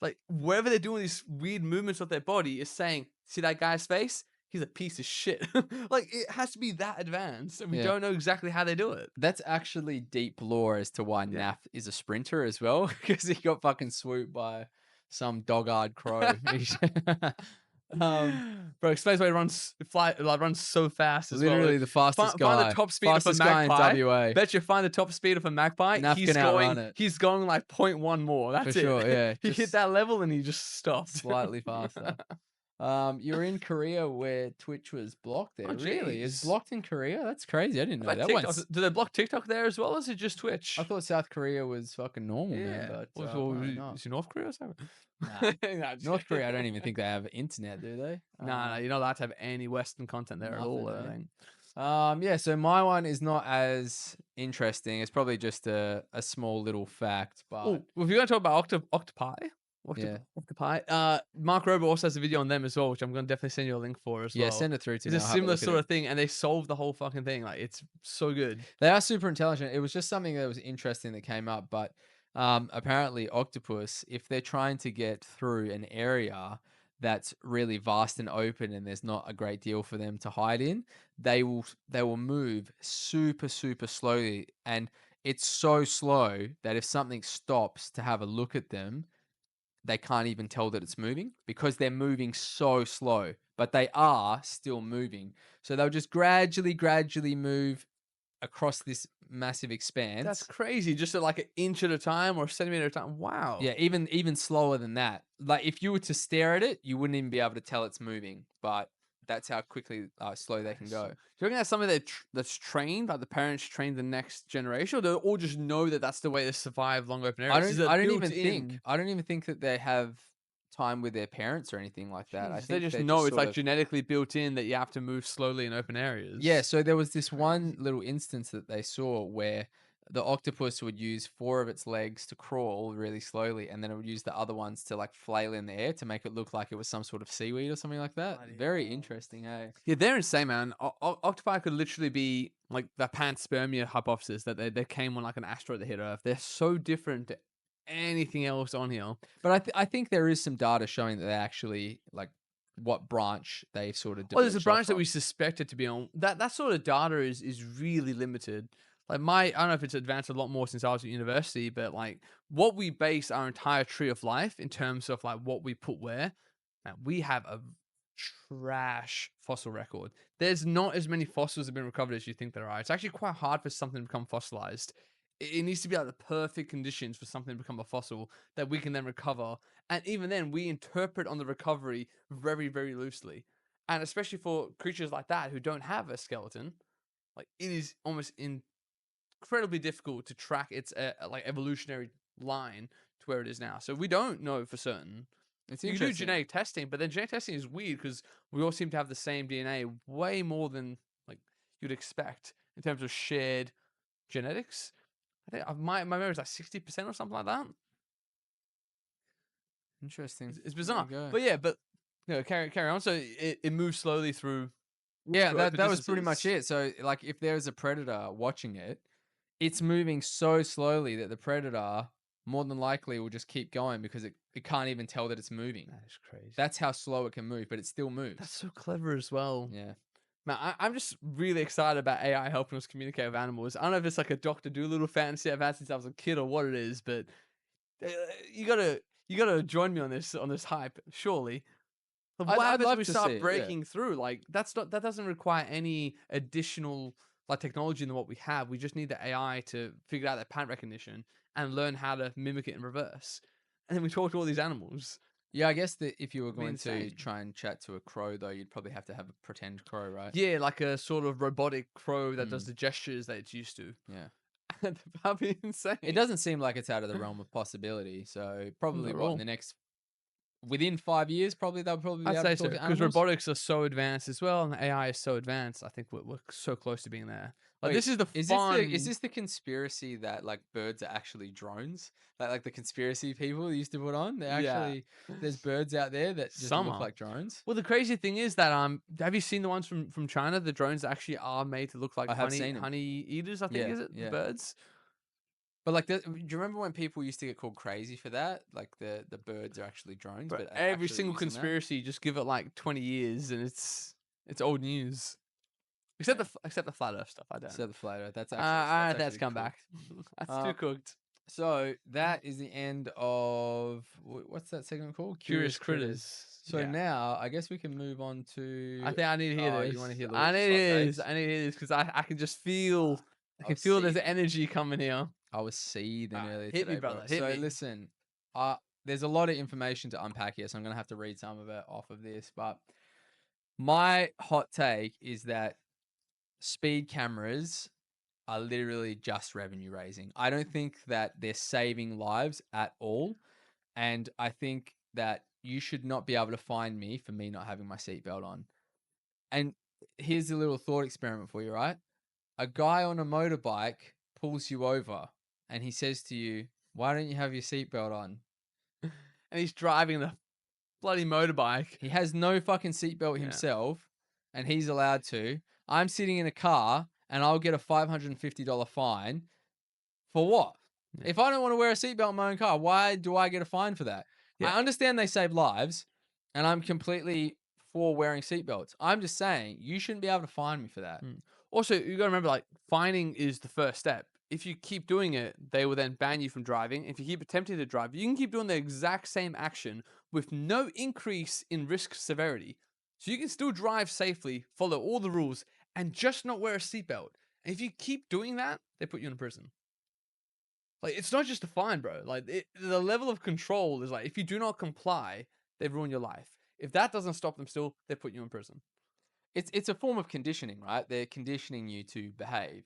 Like wherever they're doing these weird movements of their body is saying, "See that guy's face? He's a piece of shit." Like it has to be that advanced, and we Yeah. don't know exactly how they do it. That's actually deep lore as to why Yeah. Naf is a sprinter as well, because he got fucking swooped by some dog-eyed crow. um, Bro, explains why he runs so fast as well. literally the Find the top speed of a fastest guy in magpie. WA. Bet you find the top speed of a magpie. Naf can outrun it He's going like 0.1 more. for That's it. sure. Yeah, He hit just that level and he just stopped. slightly faster. You're in Korea where Twitch was blocked Oh there. Really? It's jeez. blocked in Korea? That's crazy. I didn't know Like that TikTok. once. Do they block TikTok there as well, or is it just I Twitch? thought South Korea was fucking normal, man, Yeah. but apparently not. Is it North Korea or something? Nah. Nah, just North Korea, I kidding. don't even think they have internet, do they? Nah, you're not allowed to have any Western content there at all, Nothing, I don't eh? think. Yeah, so my one is not as interesting. It's probably just a small little fact, Oh, but well, if you're going to talk about octopi, yeah. octopi, Mark Rober also has a video on them as well, which I'm going to definitely send you a link for as Yeah, well. send it through to It's me. a I'll have a similar look at sort it. of thing, and they solved the whole fucking thing. Like, it's so good. They are super intelligent. It was just something that was interesting that came up, but apparently octopus, if they're trying to get through an area that's really vast and open and there's not a great deal for them to hide in, they will move super slowly, and it's so slow that if something stops to have a look at them, they can't even tell that it's moving because they're moving so slow, but they are still moving. So they'll just gradually move across this massive That's expanse. crazy. Just at like an inch at a time or a centimeter at a time. Wow. Yeah, even slower than that. Like if you were to stare at it, you wouldn't even be able to tell it's moving. But that's how quickly slow they can So, go. do you reckon that's something that's trained, like the parents train the next generation, or do they all just know that that's the way to survive long open areas? Is I it don't built even think in? I don't even think that they have time with their parents or anything like that. I Jeez, they think just they're know just it's sort like of genetically built in that you have to move slowly in open yeah. areas. So there was this one Crazy. little instance that they saw where the octopus would use 4 of its legs to crawl really slowly, and then it would use the other ones to like flail in the air to make it look like it was some sort of seaweed or something like that. Bloody Very hell. interesting, hey? Yeah, they're insane, man. Octopi could literally be like the panspermia hypothesis that they came on like an asteroid that hit Earth. They're so different to anything else on here. But I think there is some data showing that they actually like what branch they sort of Oh, there's a diverged off branch that we from. suspect it to be on. That sort of data is really limited. Like I don't know if it's advanced a lot more since I was at university, but like what we base our entire tree of life in terms of like what we put where, man, we have a trash fossil record. There's not as many fossils that have been recovered as you think there are. It's actually quite hard for something to become fossilized. It needs to be like the perfect conditions for something to become a fossil that we can then recover. And even then, we interpret on the recovery very, very loosely. And especially for creatures like that who don't have a skeleton, like it is almost incredibly difficult to track its like evolutionary line to where it is now. So we don't know for certain. It's You can do interesting. genetic testing, but then genetic testing is weird because we all seem to have the same DNA way more than like you'd expect in terms of shared genetics. I think my memory is like 60% or something like that. Interesting. It's There you bizarre, go. but yeah, but carry on. So it moves slowly Yeah, through open that was pretty much distances. it. So like if there's a predator watching it, it's moving so slowly that the predator more than likely will just keep going because it can't even tell that it's moving. That is crazy. That's how slow it can move, but it still That's moves. so clever as well. Yeah. Man, I'm just really excited about AI helping us communicate with animals. I don't know if it's like a Doctor Dolittle fantasy I've had since I was a kid or what it is, but uh, you gotta you gotta join me on this hype, surely. But what I'd happens when love we to see start it. Yeah. breaking through? Like that doesn't require any additional like technology than what we have. We just need the AI to figure out their pattern recognition and learn how to mimic it in reverse. And then we talk to all these animals. Yeah, I guess that if you were It'd be going to insane. try and chat to a crow though, you'd probably have to have a pretend crow, right? Yeah, like a sort of robotic crow that does Mm, the gestures that it's used to. yeah. That'd be It insane. doesn't seem like it's out of the realm of possibility. So probably Not at what in all. the next within 5 years, probably they'll probably be I'd able say to so talk to because animals. robotics are so advanced as well, and AI is so advanced. I think we're so close to being there. Like Wait, this is the is fun. this the conspiracy that like birds are actually drones? Like the conspiracy people used to put on? They Yeah, actually there's birds out there that just some look are. like drones. Well, the crazy thing is that have you seen the ones from China? The drones that actually are made to look like I have seen them. honey eaters. I think Yeah, is it the yeah. birds? But like, do you remember when people used to get called crazy for that? Like the birds are actually drones, But but every actually single using that. conspiracy, just give it like 20 years, and it's old news. Yeah. Except the flat Earth stuff. I don't know. So the flatter. That's That's actually come cooked. back. That's too Um, cooked. so that is the end of what's that segment called? Curious Curious critters. critters. So Yeah. now I guess we can move on I to. think I need to hear Oh, you want to this. hear the I need to hot hear this. takes? I need to hear this because I can just I I can was feel there's seething. energy coming here. I was seething earlier Hit me, today, bro. brother. Hit So me. listen, there's a lot of information to unpack here, so I'm gonna have to read some of it off of this. But my hot take is that speed cameras are literally just revenue raising. I don't think that they're saving lives at all. And I think that you should not be able to find me for me not having my seatbelt on. And here's a little thought experiment for you, right? A guy on a motorbike pulls you over and he says to you, "Why don't you have your seatbelt on?" And he's driving the bloody motorbike. He has no fucking seatbelt Yeah. himself and he's allowed to. I'm sitting in a car and I'll get a $550 fine. For what? Yeah. If I don't want to wear a seatbelt in my own car, why do I get a fine for that? Yeah. I understand they save lives, and I'm completely for wearing seatbelts. I'm just saying you shouldn't be able to fine me for that. Mm. Also, you got to remember, like, fining is the first step. If you keep doing it, they will then ban you from driving. If you keep attempting to drive, you can keep doing the exact same action with no increase in risk severity. So you can still drive safely, follow all the rules, and just not wear a seatbelt. And if you keep doing that, they put you in prison. Like, it's not just a fine, bro. Like, the level of control is like, if you do not comply, they ruin your life. If that doesn't stop them still, they put you in prison. It's a form of conditioning, right? They're conditioning you to behave.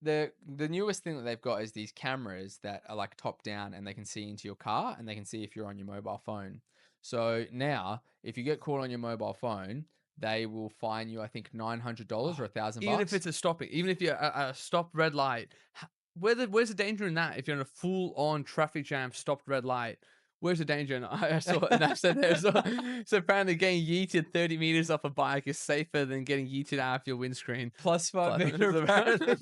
The newest thing that they've got is these cameras that are like top down and they can see into your car and they can see if you're on your mobile phone. So now, if you get caught on your mobile phone, they will fine you, I think, $900 or Oh, a thousand even if bucks. it's a stopping, even if you're a stopped red light, where's the danger in that? If you're in a full on traffic jam, stopped red light, where's the danger? And I saw an app said there. So, so apparently, getting yeeted 30 meters off a bike is safer than getting yeeted out of your windscreen. Plus five Plus, meter apparently.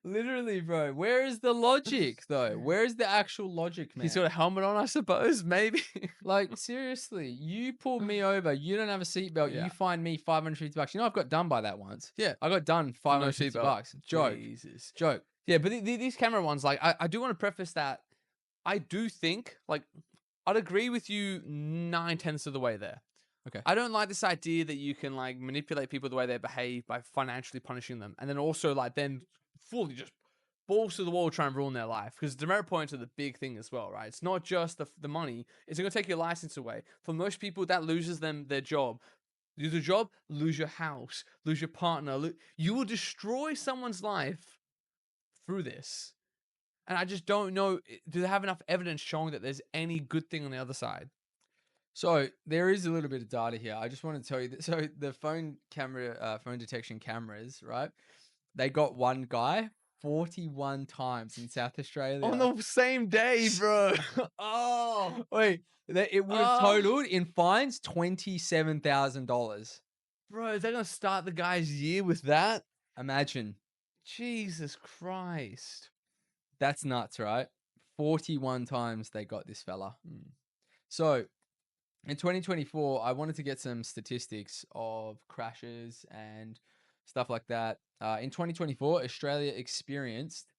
Literally, bro. Where is the logic though? Where is the actual logic, he's man? got a helmet on, I suppose. Maybe. Like, seriously, you pulled me over, you don't have a seatbelt, Yeah. you fined me $550. You know, I've got done by that once. Yeah. I got done For no 550 seatbelt. bucks. Joke. Jesus. Joke. Yeah, but these camera ones, like, I do want to preface that I do think, like, I'd agree with you 9/10 of the way there. Okay. I don't like this idea that you can like manipulate people the way they behave by financially punishing them, and then also like then fully just balls to the wall try and ruin their life because demerit points are the big thing as well, right? It's not just the money. It's going to take your license away. For most people, that loses them their job. Lose a job, lose your house, lose your partner. You will destroy someone's life through this. And I just don't know. Do they have enough evidence showing that there's any good thing on the other side? So there is a little bit of data here. I just want to tell you that. So the phone detection cameras, right? They got one guy 41 times in South On Australia. the same day, bro. Oh, Wait, it would have oh, totaled in fines $27,000. bro. Is that going to start the guy's year with that? Imagine. Jesus Christ. That's nuts, right? 41 times they got this fella. Hmm. So in 2024, I wanted to get some statistics of crashes and stuff like that. In 2024, Australia experienced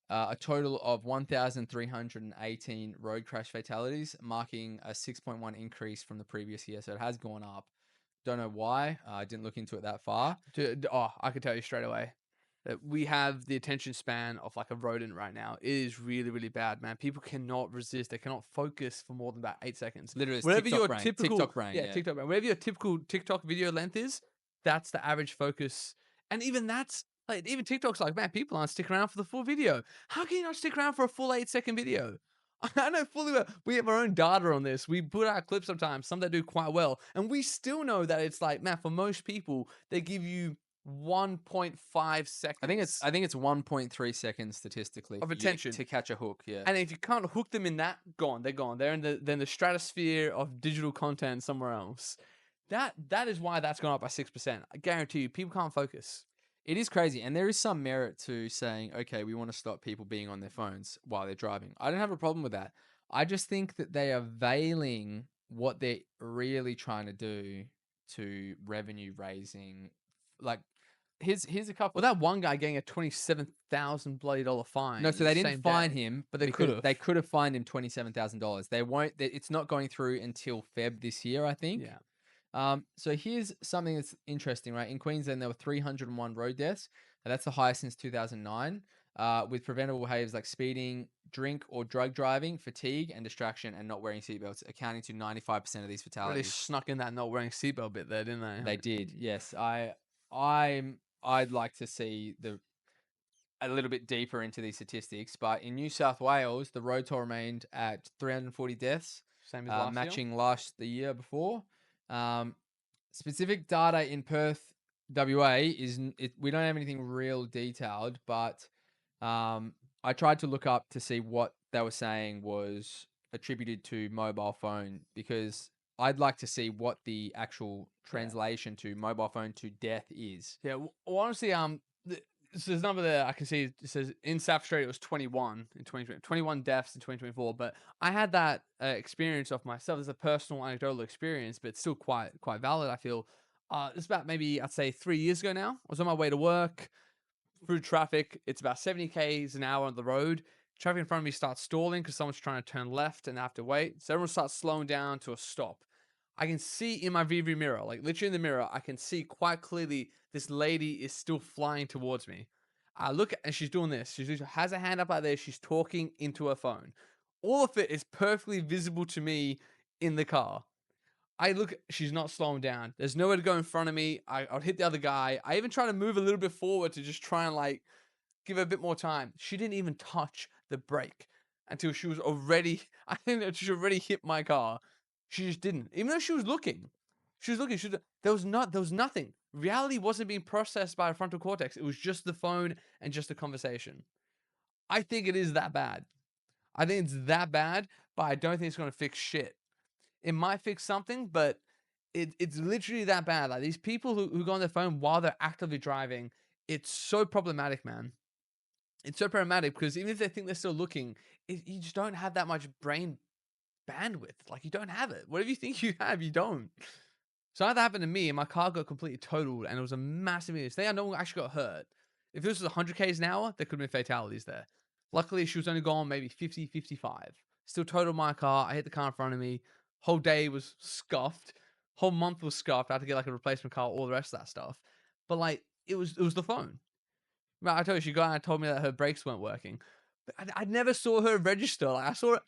a total of 1,318 road crash fatalities, marking a 6.1 increase from the previous year. So it has gone up. Don't know why. I didn't look into it that far. Oh, I can tell you straight away that we have the attention span of like a rodent right now. It is really, really bad, man. People cannot resist. They cannot focus for more than about 8 seconds. Literally, it's Whatever TikTok your brain. typical, TikTok brain, yeah, yeah. TikTok, man. Whatever your typical TikTok video length is, that's the average focus. And even that's like, even TikTok's like, man, people aren't sticking around for the full video. How can you not stick around for a full 8 second video? I know fully well. We have our own data on this. We put out clips sometimes, some that do quite well, and we still know that it's like, man, for most people, they give you 1.5 seconds I think it's 1.3 seconds statistically of for you attention. to catch a hook. Yeah. And if you can't hook them in that, gone. They're gone. They're in the stratosphere of digital content somewhere else. That is why that's gone up by 6%. I guarantee you, people can't focus. It is crazy, and there is some merit to saying, okay, we want to stop people being on their phones while they're driving. I don't have a problem with that. I just think that they are veiling what they're really trying to do to revenue raising. Like, here's a couple. Well, that one guy getting a $27,000 bloody dollar No, fine so the they didn't same fine day, him, but they could because have. they could have fined him $27,000. They won't. It's not going through until Feb this year, I think. Yeah. So here's something that's interesting, right? In Queensland, there were 301 road deaths, and that's the highest since 2009, with preventable behaviors like speeding, drink or drug driving, fatigue, and distraction, and not wearing seatbelts, accounting to 95% of these Really fatalities. snuck in that not wearing seatbelt bit there, didn't they? They did, yes. I'd like to see a little bit deeper into these statistics, but in New South Wales, the road toll remained at 340 deaths, Same as last year. matching the year before. Specific data in Perth, WA we don't have anything real detailed, but I tried to look up to see what they were saying was attributed to mobile phone, because I'd like to see what the actual translation to mobile phone to death is. Yeah, well, honestly, so there's a number there I can see. It says in South Australia it was 21 in 2020, 21 deaths in 2024. But I had that experience of myself as a personal anecdotal experience, but it's still quite valid. I feel it's about maybe I'd say 3 years ago now. I was on my way to work through traffic. It's about 70 k's an hour on the road. Traffic in front of me starts stalling because someone's trying to turn left and I have to wait. So everyone starts slowing down to a stop. I can see in my rearview mirror, like literally in the mirror, I can see quite clearly this lady is still flying towards me. I look and she's doing this. She has her hand up like this. She's talking into her phone. All of it is perfectly visible to me in the car. I look, she's not slowing down. There's nowhere to go in front of me. I'll hit the other guy. I even try to move a little bit forward to just try and like give her a bit more time. She didn't even touch the brake until she was already, I think that she already hit my car. She just didn't. Even though she was looking. She was looking. There was nothing. Reality wasn't being processed by her frontal cortex. It was just the phone and just the conversation. I think it is that bad. I think it's that bad, but I don't think it's going to fix shit. It might fix something, but it's literally that bad. Like these people who go on their phone while they're actively driving, it's so problematic, man. It's so problematic because even if they think they're still looking, you just don't have that much brain bandwidth. Like you don't have it. Whatever you think you have, you don't. So that happened to me, and my car got completely totaled, and it was a massive mistake. No one actually got hurt. If this was 100 k's an hour, there could have been fatalities there. Luckily, she was only gone maybe 50, 55. Still totaled my car. I hit the car in front of me. Whole day was scuffed. Whole month was scuffed. I had to get like a replacement car, all the rest of that stuff. But like, it was the phone. Well, I told you she got out and told me that her brakes weren't working. But I never saw her register. Like I saw it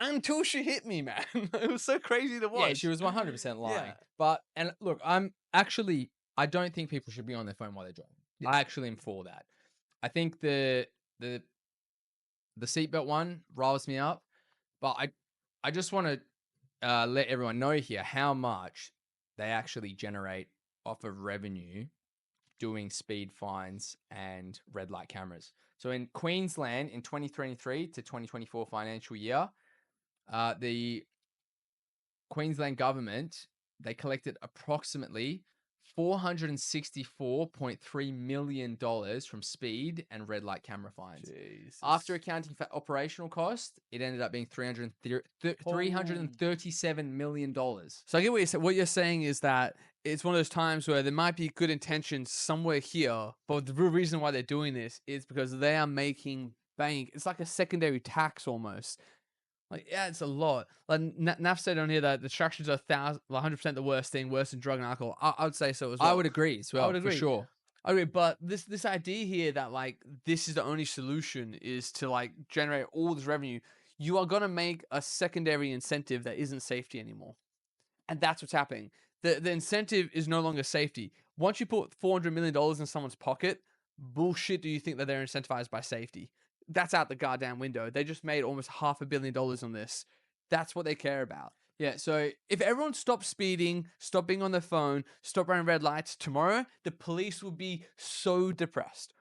until she hit me, man. It was so crazy to Yeah, she watch. was 100% Yeah. lying. And look, I don't think people should be on their phone while they're driving. Yeah. I actually am for that. I think the the seatbelt one riles me up, but I just want to let everyone know here how much they actually generate off of revenue doing speed fines and red light cameras. So in Queensland in 2023 to 2024 financial year, the Queensland government, they collected approximately $464.3 million from speed and red light camera fines. After Jesus. accounting for operational cost, it ended up being Oh. $337 million. So I get what you said. What you're saying is that it's one of those times where there might be good intentions somewhere here, but the real reason why they're doing this is because they are making bank. It's like a secondary tax almost. Like, yeah, it's a lot. Like Naf said on here that distractions are 100% the worst thing, worse than drug and alcohol. I would say so as I well. would agree as I well, would for agree. sure. I agree, but this idea here that like this is the only solution is to like generate all this revenue. You are gonna make a secondary incentive that isn't safety anymore, and that's what's happening. The incentive is no longer safety. Once you put $400 million in someone's pocket, bullshit. Do you think that they're incentivized by safety? That's out the goddamn window. They just made almost $500 million on this. That's what they care about. Yeah, so If everyone stopped speeding, stop being on their phone, stop running red lights, tomorrow the police will be so depressed.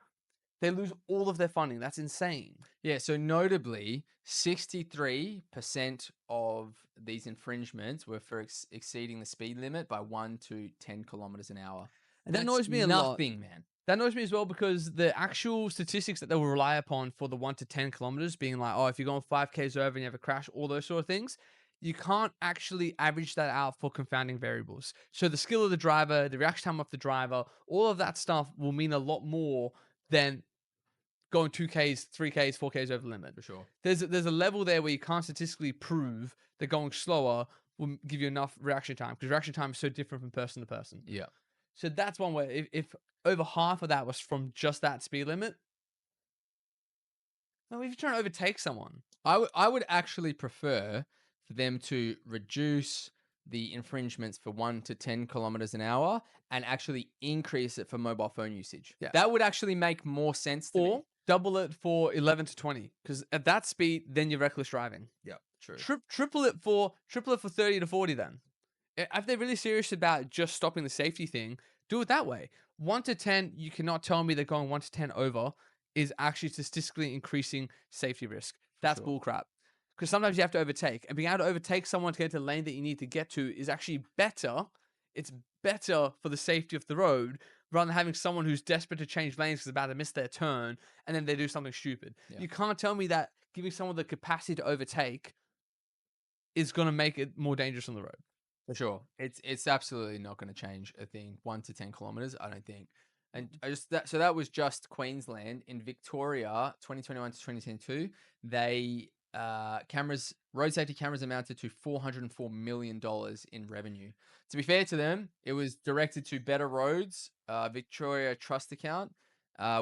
They lose all of their funding. That's insane. yeah, so notably, 63% of these infringements were for exceeding the speed limit by 1 to 10 kilometers an hour. And that That's annoys me a lot. nothing, man. That annoys me as well because the actual statistics that they will rely upon for the 1 to 10 kilometers being like, oh, if you're going 5Ks over and you have a crash, all those sort of things, you can't actually average that out for confounding variables. So the skill of the driver, the reaction time of the driver, all of that stuff will mean a lot more than going 2Ks, 3Ks, 4Ks over the limit. For sure. There's a level there where you can't statistically prove that going slower will give you enough reaction time because reaction time is so different from person to person. Yeah. So that's one way. If over half of that was from just that speed limit, well, if you're trying to overtake someone, I would actually prefer for them to reduce the infringements for 1 to 10 kilometers an hour and actually increase it for mobile phone usage. Yeah. That would actually make more sense to me. or double it for 11 to 20, because at that speed, then you're reckless driving. Yeah, true. Triple it for 30 to 40. Then, if they're really serious about just stopping the safety thing, do it that way. 1 to 10, you cannot tell me that going 1 to 10 over is actually statistically increasing safety risk. That's sure. bullcrap. Because sometimes you have to overtake, and being able to overtake someone to get to the lane that you need to get to is actually better. It's better for the safety of the road rather than having someone who's desperate to change lanes because they're about to miss their turn and then they do something stupid. Yeah. You can't tell me that giving someone the capacity to overtake is going to make it more dangerous on the road. For sure. It's absolutely not going to change a thing. 1 to 10 kilometers, I don't think. And that was just Queensland. In Victoria, 2021 to 2022, they road safety cameras amounted to $404 million in revenue. To be fair to them, it was directed to Better Roads, Victoria Trust account,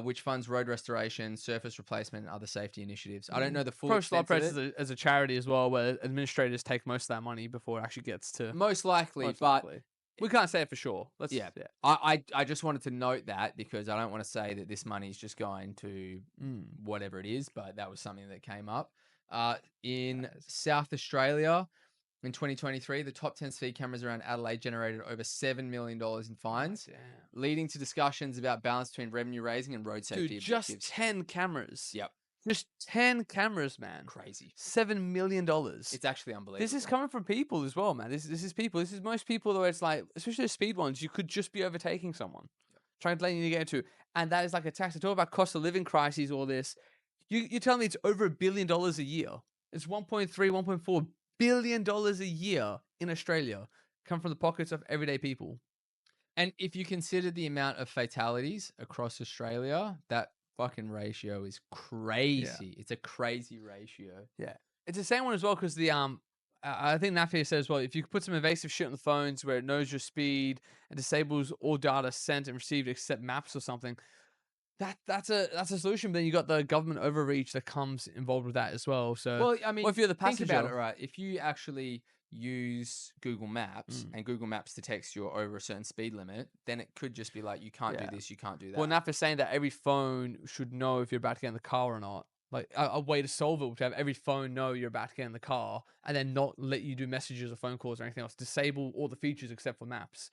which funds road restoration, surface replacement, and other safety initiatives. I don't know the full Pro Slot extent of Press it. as a charity as well, where administrators take most of that money before it actually gets to. Most likely, Most but likely. We can't say it for sure. yeah. I just wanted to note that because I don't want to say that this money is just going to whatever it is, but that was something that came up. In South Australia in 2023, the top 10 speed cameras around Adelaide generated over $7 million in fines, leading to discussions about balance between revenue raising and road safety objectives. Just 10 cameras. Yep. Just 10 cameras, man. Crazy. $7 million. It's actually unbelievable. This is coming from people as well, man. This is people. This is most people, though. It's like, especially the speed ones, you could just be overtaking someone, trying to lane you to get into. And that is like a tax. I talk about cost of living crises, all this. You're telling me it's over $1 billion a year. It's 1.3, $1.4 billion a year in Australia come from the pockets of everyday people. And if you consider the amount of fatalities across Australia, that fucking ratio is crazy. It's a crazy ratio. Yeah. It's the same one as well because I think Nafia says as well, if you put some invasive shit on the phones where it knows your speed and disables all data sent and received except maps or something, that's a solution. But then you got the government overreach that comes involved with that as well. So Well, I what mean, if you're the think about it, passenger? right? If you actually use Google Maps Mm, and Google Maps detects you're over a certain speed limit, then it could just be like, you can't do yeah. this, you can't do Well, that. not for saying that every phone should know if you're about to get in the car or not. Like a way to solve it would have every phone know you're about to get in the car, and then not let you do messages or phone calls or anything else. Disable all the features except for maps.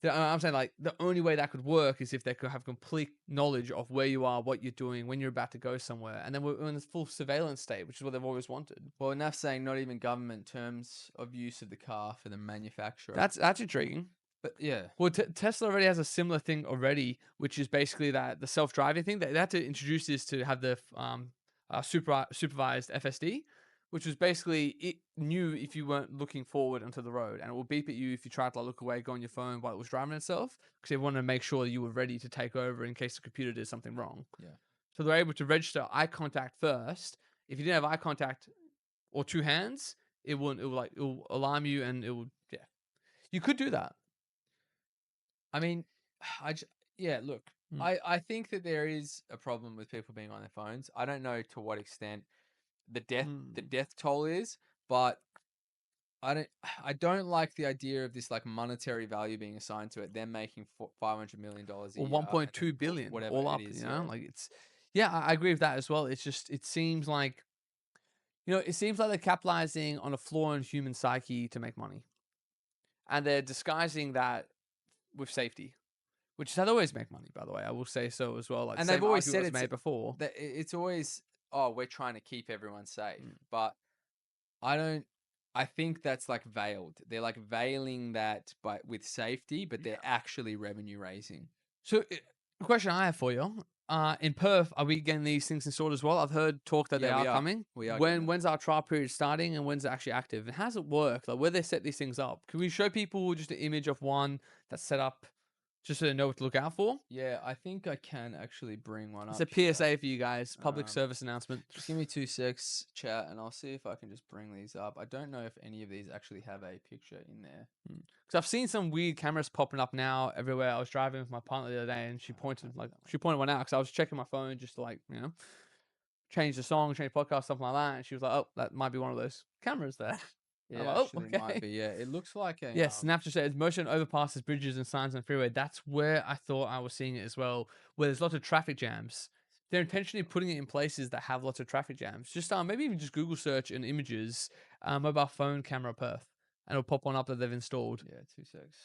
I'm saying like the only way that could work is if they could have complete knowledge of where you are, what you're doing, when you're about to go somewhere, and then we're in this full surveillance state, which is what they've always wanted. Well, enough saying not even government terms of use of the car for the manufacturer. That's intriguing. But yeah, Well, Tesla already has a similar thing already, which is basically that the self-driving thing. They had to introduce this to have the supervised FSD, which was basically it knew if you weren't looking forward onto the road, and it will beep at you if you tried to like, look away, go on your phone while it was driving itself, because they wanted to make sure that you were ready to take over in case the computer did something wrong. yeah. So they're able to register eye contact first. If you didn't have eye contact or two hands, it wouldn't. It will like it will alarm you, and it would yeah. You could do that. I mean, yeah, look, Mm. I think that there is a problem with people being on their phones. I don't know to what extent the Mm. death toll is, but I don't I don't like the idea of this like monetary value being assigned to it. Them making $500 million a Or year, and 1.2 or billion whatever all it up, is. Yeah, like it's yeah, I agree with that as well. It's just it seems like it seems like they're capitalizing on a flaw in human psyche to make money. And they're disguising that with safety, which is how they always make money, by the way. I will say so as well. Like the and they've same always argument said was made before. it's always, oh, we're trying to keep everyone safe, Mm. but I don't. I think that's like veiled. They're like veiling that by with safety, but they're Yeah. actually revenue raising. So, a question I have for you: in Perth, are we getting these things installed as well? I've heard talk that they Yeah, we are are. coming. We are getting them. When's our trial period starting, and when's it actually active? And how does it work? Like, where they set these things up? Can we show people just an image of one that's set up, just so they know what to look out for? Yeah, I think I can actually bring one It's up a here. PSA for you guys, public Um, service announcement. just give me 2 secs, chat, and I'll see if I can just bring these up. I don't know if any of these actually have a picture in there. Because I've seen some weird cameras popping up now everywhere. I was driving with my partner the other day, and she pointed That one. she pointed one out because I was checking my phone just to change the song, change podcast, something like that. And she was like, "Oh, that might be one of those cameras there." It I'm like, "Oh, actually might okay." be. Yeah, it looks like a Yeah, Snap just said motion overpasses, bridges, and signs on the freeway. That's where I thought I was seeing it as well, where there's lots of traffic jams. They're intentionally putting it in places that have lots of traffic jams. Just maybe even just Google search and images, mobile phone camera Perth, and it'll pop one up that they've installed. yeah, 2 secs.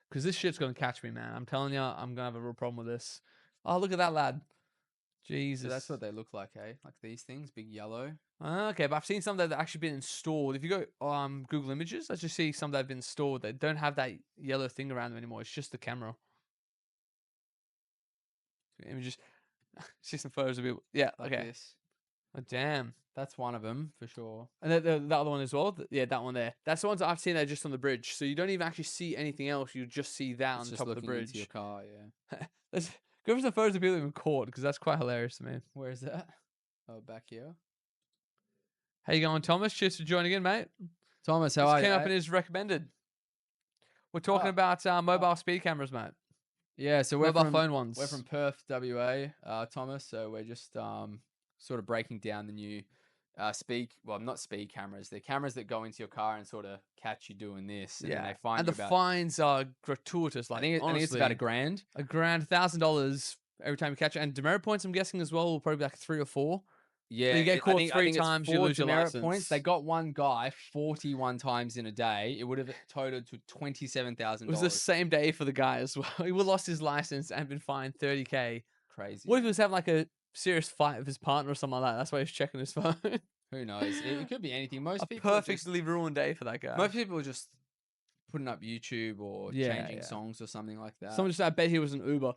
Because this shit's gonna catch me, man. I'm telling you, I'm gonna have a real problem with this. Oh, look at that lad. So that's Jesus. what they look like, hey? Like these things, big yellow. Okay, but I've seen some that have actually been installed. If you go Google Images, I just see some that have been installed that don't have that yellow thing around them anymore. It's just the camera. Images. See some photos of it. Yeah. Like Okay. this. Oh, damn. That's one of them for sure. And the other one as well. Yeah, that one there. That's the ones I've seen that are just on the bridge. So you don't even actually see anything else. You just see that It's on the just top of the looking into your bridge. car, yeah. Let's go for some photos of people even caught because that's quite hilarious to me. Where is that? Oh, back here. How you going, Thomas? Cheers for joining in, mate. Thomas, how This are you? came up in his recommended. We're talking about mobile speed cameras, mate. Yeah, so Mobile phone ones. we're from Perth, WA, Thomas. So we're just sort of breaking down the new not speed cameras. They're cameras that go into your car and sort of catch you doing this, and then Yeah, they find and you the about. fines are gratuitous. Like I think it's about honestly, $1,000. $1,000 every time you catch it, and demerit points. I'm guessing as well will probably be like 3 or 4. Yeah, So you get I caught think three it's times, you 4 lose your demerit points. license. They got one guy 41 times in a day. It would have totaled to It was the $27,000. same day for the guy as well. He would have lost his license and been fined 30K. Crazy, What if he man. was having like a serious fight with his partner or something like that? That's why he's checking his phone. Who knows? It could be anything. A perfectly ruined day for that guy. Most people are just putting up YouTube or Yeah, changing yeah. songs or something like that. Someone just, I bet he was an Uber.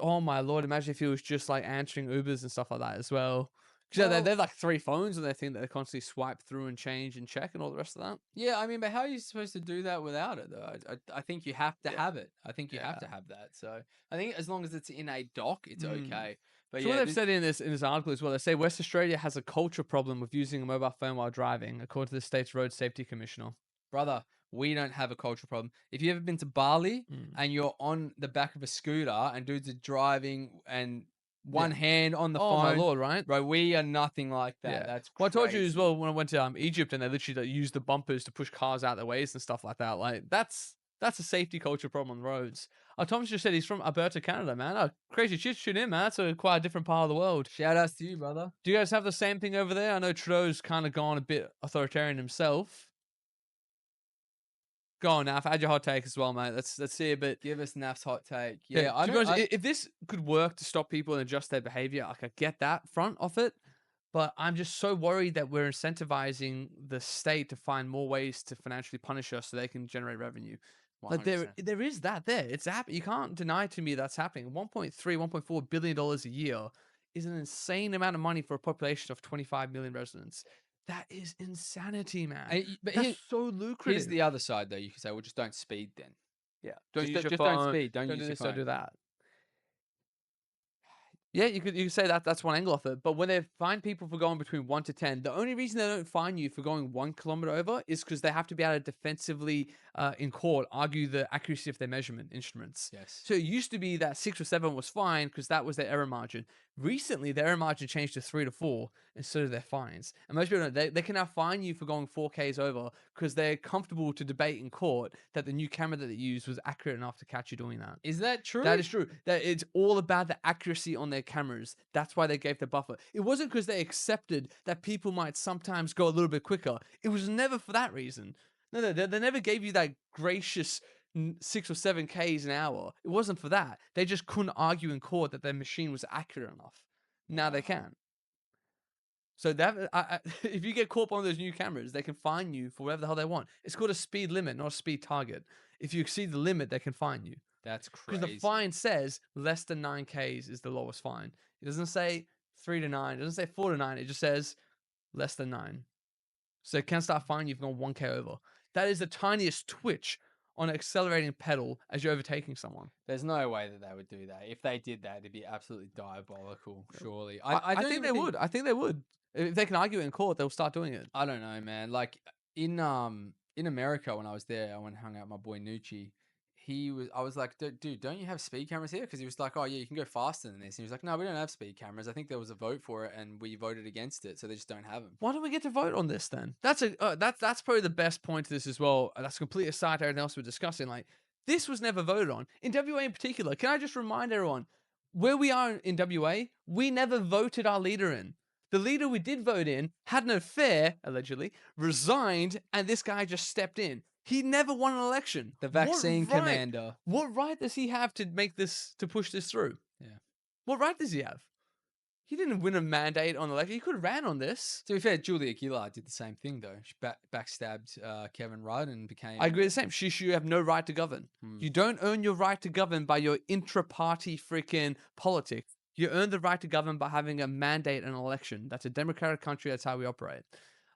Oh my lord! Imagine if he was just like answering Ubers and stuff like that as well. Because Well, they're like 3 phones and they think that they constantly swipe through and change and check and all the rest of that. yeah, I mean, but how are you supposed to do that without it, though? I think you have to Yeah. have it. I think you have Yeah. to have that. So I think as long as it's in a dock, it's okay. But So what yeah, they've said in this article as well, they say West Australia has a culture problem with using a mobile phone while driving, according to the state's road safety commissioner. brother, we don't have a cultural problem. If you've ever been to Bali Mm. and you're on the back of a scooter and dudes are driving and Yeah. one hand on the Oh my phone, lord, right? bro, we are nothing like that. Yeah. That's Well, I told you as crazy. well when I went to Egypt and they literally like, used the bumpers to push cars out their ways and stuff like that. Like that's a safety culture problem on the roads. Thomas just said he's from Alberta, Canada, man. Oh, crazy shit, tune in, man. That's a quite a different part of the world. Shout outs to you, brother. Do you guys have the same thing over there? I know Trudeau's kind of gone a bit authoritarian himself. Go on, Naf. Add your hot take as well, mate. Let's see a bit. Give us Naf's hot take. Yeah, Yeah, I to be don't. honest, if this could work to stop people and adjust their behavior, like I get that front of it, but I'm just so worried that we're incentivizing the state to find more ways to financially punish us so they can generate revenue. Like 100%. there is that there. It's happening. You can't deny to me that's happening. 1.4 billion dollars a year is an insane amount of money for a population of 25 million residents. That is insanity, man. But That's so here's lucrative. the other side, though. You could say, well, just don't speed then. Yeah. Don't Don't use just, your just don't phone. speed. Don't Don't use do your this. Don't phone. do that. Yeah, you could say that that's one angle of it. But when they fine people for going between 1 to 10, the only reason they don't fine you for going 1 kilometer over is because they have to be able to defensively in court argue the accuracy of their measurement instruments. Yes. So it used to be that 6 or 7 was fine because that was their error margin. Recently, their error margin changed to 3 to 4, and so do their fines. And most people don't. They can now fine you for going 4Ks over because they're comfortable to debate in court that the new camera that they used was accurate enough to catch you doing that. Is that true? That is true. That it's all about the accuracy on their cameras. That's why they gave the buffer. It wasn't because they accepted that people might sometimes go a little bit quicker. It was never for that reason. No, they never gave you that gracious 6 or 7 Ks an hour. It wasn't for that. They just couldn't argue in court that their machine was accurate enough. Now they Wow. can. So that if you get caught by one of those new cameras, they can fine you for whatever the hell they want. It's called a speed limit, not a speed target. If you exceed the limit, they can fine you. That's Because crazy. the fine says less than 9Ks is the lowest fine. It doesn't say 3 to 9. It doesn't say 4 to 9. It just says less than 9. So it can start fining you if you've gone 1K over. That is the tiniest twitch on an accelerating pedal as you're overtaking someone. There's no way that they would do that. If they did that, it'd be absolutely diabolical. Surely, I don't think even they would. I think they would. If they can argue it in court, they'll start doing it. I don't know, man. Like in America when I was there, I went and hung out with my boy Nucci. I was like, dude, don't you have speed cameras here? Because he was like, oh yeah, you can go faster than this. And he was like, no, we don't have speed cameras. I think there was a vote for it, and we voted against it, so they just don't have them. Why don't we get to vote on this then? That's probably the best point to this as well. That's completely aside to everything else we're discussing. Like this was never voted on in WA in particular. Can I just remind everyone where we are in WA? We never voted our leader in. The leader we did vote in had an affair, allegedly, resigned, and this guy just stepped in. He never won an election. The vaccine What right- commander. What right does he have to push this through? Yeah. What right does he have? He didn't win a mandate on election. He could have ran on this. To be fair, Julia Gillard did the same thing though. She backstabbed Kevin Rudd and became. I agree the same. You have no right to govern. You don't earn your right to govern by your intra-party freaking politics. You earn the right to govern by having a mandate in an election. That's a democratic country. That's how we operate.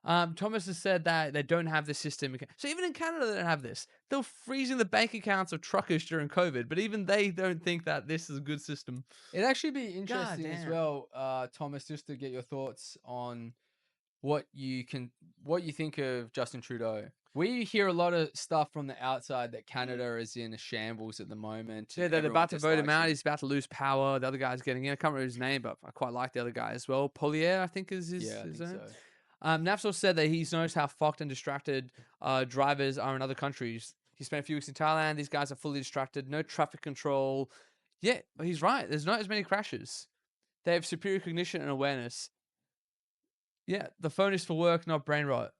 Thomas has said that they don't have this system. So even in Canada, they don't have this. They were freezing the bank accounts of truckers during COVID, but even they don't think that this is a good system. It'd actually be interesting as damn. well, Thomas, just to get your thoughts on what you think of Justin Trudeau. We hear a lot of stuff from the outside that Canada is in a shambles at the moment. Yeah, they're about to vote him out. Dislikes He's about to lose power. The other guy's getting in. I can't remember his name, but I quite like the other guy as well. Polier, I think is his, Yeah, I his think name. so. Nafsal said that he's noticed how fucked and distracted drivers are in other countries. He spent a few weeks in Thailand. These guys are fully distracted. No traffic control. Yeah, he's right. There's not as many crashes. They have superior cognition and awareness. Yeah, the phone is for work, not brain rot.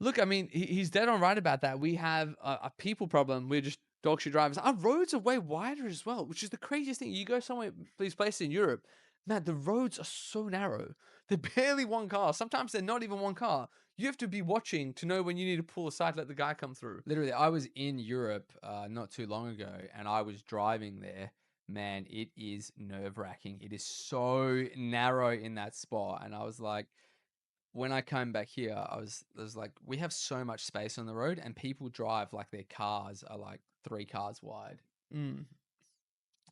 Look, I mean, he's dead on right about that. We have a people problem. We're just dog shit drivers. Our roads are way wider as well, which is the craziest thing. You go somewhere, these places in Europe, man, the roads are so narrow. They're barely one car. Sometimes they're not even one car. You have to be watching to know when you need to pull aside, let the guy come through. Literally, I was in Europe not too long ago, and I was driving there. Man, it is nerve-wracking. It is so narrow in that spot, and I was like, when I came back here, I was like, we have so much space on the road, and people drive like their cars are like 3 cars wide. Mm.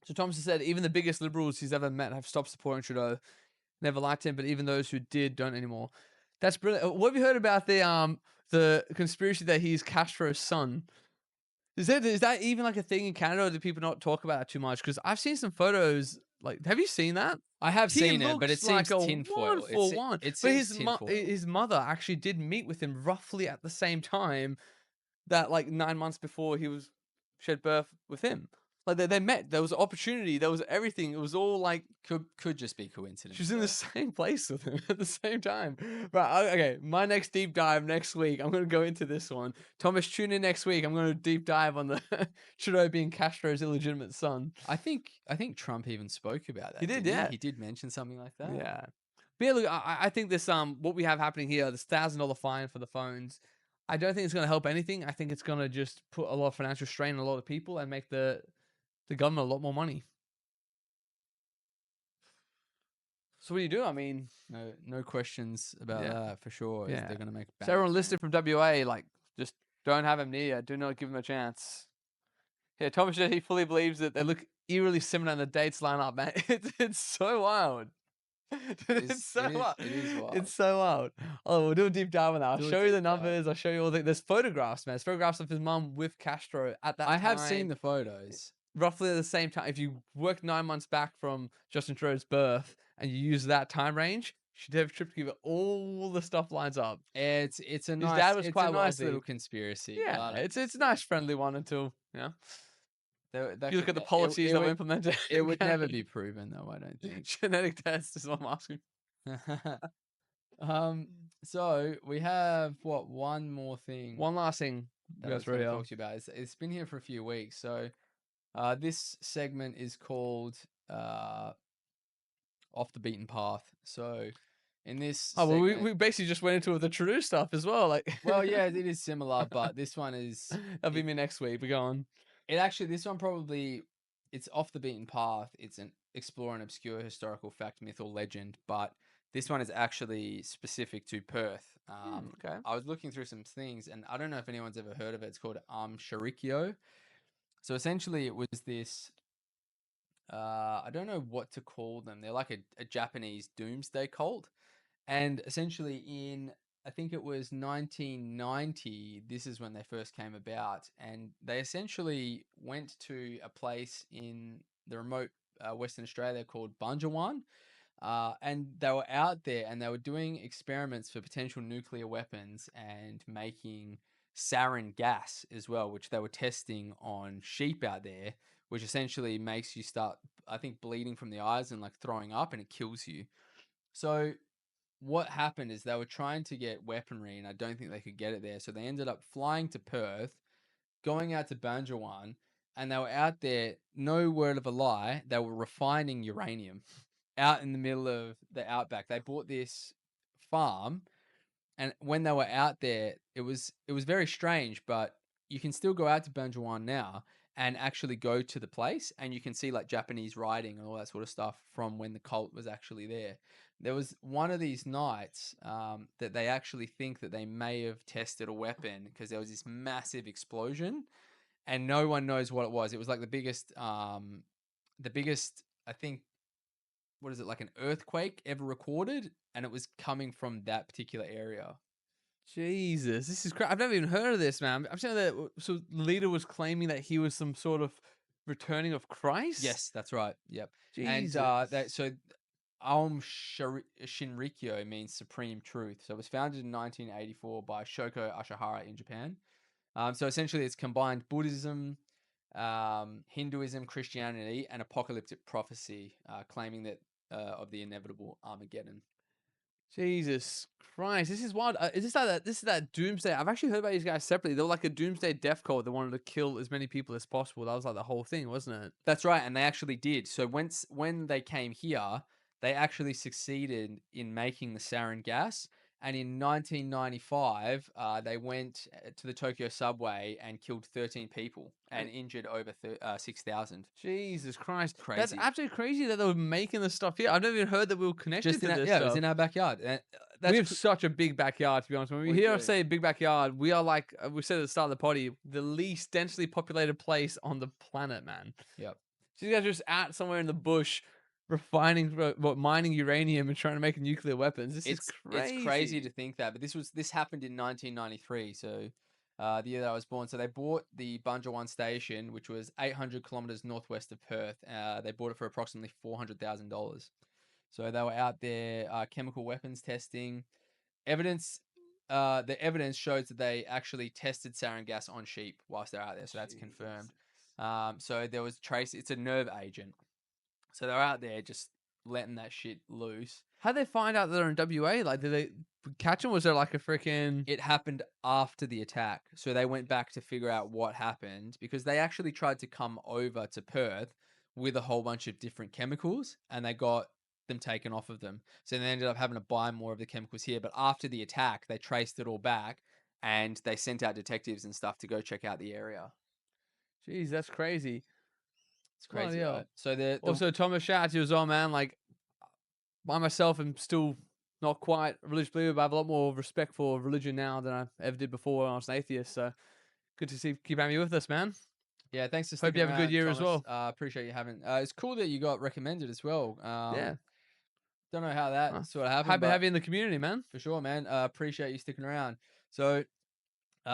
So Thompson said even the biggest liberals he's ever met have stopped supporting Trudeau. Never liked him, but even those who did don't anymore. That's brilliant. What have you heard about the conspiracy that he's Castro's son? Is that even like a thing in Canada, or do people not talk about it too much? Because I've seen some photos. Like, have you seen that? I have He seen it, but it looks like seems a one tinfoil. for one. It But seems tinfoil. his mother actually did meet with him roughly at the same time that like 9 months before he was shed birth with him. Like they met. There was opportunity. There was everything. It was all like Could just be she was coincidence in the though. same place with him at the same time. Right. Okay. My next deep dive next week. I'm going to go into this one. Thomas, tune in next week. I'm going to deep dive on the Trudeau being Castro's illegitimate son. I think Trump even spoke about He that, did, didn't he? yeah. He did mention something like that. Yeah. But yeah, look, I think this what we have happening here, this $1,000 fine for the phones, I don't think it's going to help anything. I think it's going to just put a lot of financial strain on a lot of people and make the government a lot more money. So what do you do? I mean, No questions about yeah, that for sure. Is yeah. they're gonna make So bank. everyone listed from WA, like, just don't have him near you. Do not give him a chance. Yeah, Thomas said he fully believes that they look eerily similar and the dates line up, man. It's so wild. It's so wild. It is wild. It's so wild. Oh, we'll do a deep dive on that. I'll Do a show you the deep dive. numbers. I'll show you all there's photographs, man. There's photographs of his mum with Castro at that I time. have seen the photos. Roughly at the same time. If you work 9 months back from Justin Trudeau's birth and you use that time range, you should have a trip to give it all the stuff lines up. It's a His nice dad was it's quite a nice wealthy. little conspiracy. Yeah, But it's a nice friendly one until that you look could at the ne- policies it that were would implemented. it would never be proven though. I don't think. Genetic test is what I'm asking. um. So we have one more thing One last thing, that I was guys, going to radio. talk to you about. It's been here for a few weeks. So this segment is called Off the Beaten Path. So in this Oh well, segment, we basically just went into the Trudeau stuff as well. Like, well, yeah, it is similar, but this one is that'll be me next week. But go on. this one probably it's off the beaten path. It's an explore an obscure historical fact, myth, or legend, but this one is actually specific to Perth. Okay. I was looking through some things, and I don't know if anyone's ever heard of it. It's called Sharikyo. So essentially, it was this. I don't know what to call them. They're like a Japanese doomsday cult. And essentially, in I think it was 1990, this is when they first came about. And they essentially went to a place in the remote Western Australia called Bunjawan. And they were out there and they were doing experiments for potential nuclear weapons and making sarin gas as well, which they were testing on sheep out there, which essentially makes you start, I think, bleeding from the eyes and like throwing up, and it kills you. So what happened is they were trying to get weaponry and I don't think they could get it there. So they ended up flying to Perth, going out to Banjawan, and they were out there, no word of a lie, they were refining uranium out in the middle of the outback. They bought this farm, and when they were out there, it was very strange, but you can still go out to Banjawan now and actually go to the place, and you can see like Japanese writing and all that sort of stuff from when the cult was actually there. There was one of these nights that they actually think that they may have tested a weapon because there was this massive explosion, and no one knows what it was. It was like the biggest, I think, what is it, like an earthquake ever recorded, and it was coming from that particular area. Jesus, this is crazy. I've never even heard of this, man. I'm saying that so the leader was claiming that he was some sort of returning of Christ. Yes, that's right. Yep. Jesus. And that so Shinrikyo means supreme truth. So it was founded in 1984 by Shoko Ashihara in Japan. So essentially, it's combined Buddhism, Hinduism, Christianity, and apocalyptic prophecy, claiming that of the inevitable Armageddon. Jesus Christ, this is wild. Is this like that? This is that doomsday. I've actually heard about these guys separately. They were like a doomsday death cult. They wanted to kill as many people as possible. That was like the whole thing, wasn't it? That's right, and they actually did. So when they came here, they actually succeeded in making the sarin gas. And in 1995, they went to the Tokyo subway and killed 13 people and injured over 6,000. Jesus Christ, Crazy. That's absolutely crazy that they were making this stuff here. I've never even heard that we were connected Just to in this yeah, stuff. it was in our backyard. And We have such a big backyard, to be honest. When we We hear us do. say big backyard, we are like we said at the start of the potty, the least densely populated place on the planet, man. Yep. So you guys are just out somewhere in the bush, mining uranium and trying to make nuclear weapons. This is It's crazy to crazy. think that, but this happened in 1993, so the year that I was born. So they bought the Bunja One station, which was 800 kilometers northwest of Perth. They bought it for approximately $400,000. So they were out there chemical weapons testing. Evidence, the evidence shows that they actually tested sarin gas on sheep whilst they're out there. So that's confirmed. Jesus. So there was trace. It's a nerve agent. So they're out there just letting that shit loose. How'd they find out that they're in WA? Like, did they catch them? Was there like a freaking It happened after the attack. So they went back to figure out what happened because they actually tried to come over to Perth with a whole bunch of different chemicals and they got them taken off of them. So they ended up having to buy more of the chemicals here. But after the attack, they traced it all back and they sent out detectives and stuff to go check out the area. Jeez, that's crazy. It's Bloody crazy, right? hell. So the Also, Thomas, shout out to you as well, man. Like, I myself am still not quite a religious believer, but I have a lot more respect for religion now than I ever did before when I was an atheist. So good to see keep having you with us, man. Yeah, thanks for Hope you sticking have a good around, year as Thomas. well. Appreciate you having. It's cool that you got recommended as well. Yeah. Don't know how that sort of happened, Happy to have but you in the community, man. for sure, man. Appreciate you sticking around. So,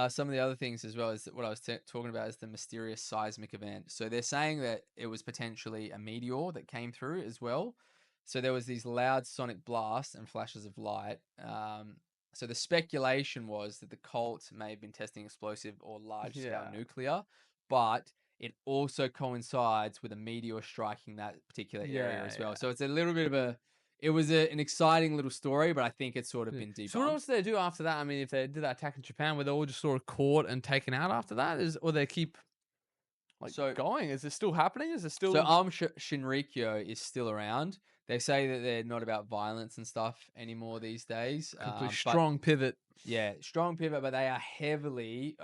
some of the other things as well is what I was talking about is the mysterious seismic event. So they're saying that it was potentially a meteor that came through as well. So there was these loud sonic blasts and flashes of light. So the speculation was that the cult may have been testing explosive or large scale Yeah. nuclear, but it also coincides with a meteor striking that particular area Yeah, as well. yeah. So it's a little bit of it was an exciting little story, but I think it's sort of Yeah. been So what debunked. else do they do after that? I mean, if they did that attack in Japan, were they all just sort of caught and taken out after that? Or they keep like So going? Is it still happening? Is it So still Shinrikyo is still around. They say that they're not about violence and stuff anymore these days. complete But strong pivot? yeah, strong pivot, but they are heavily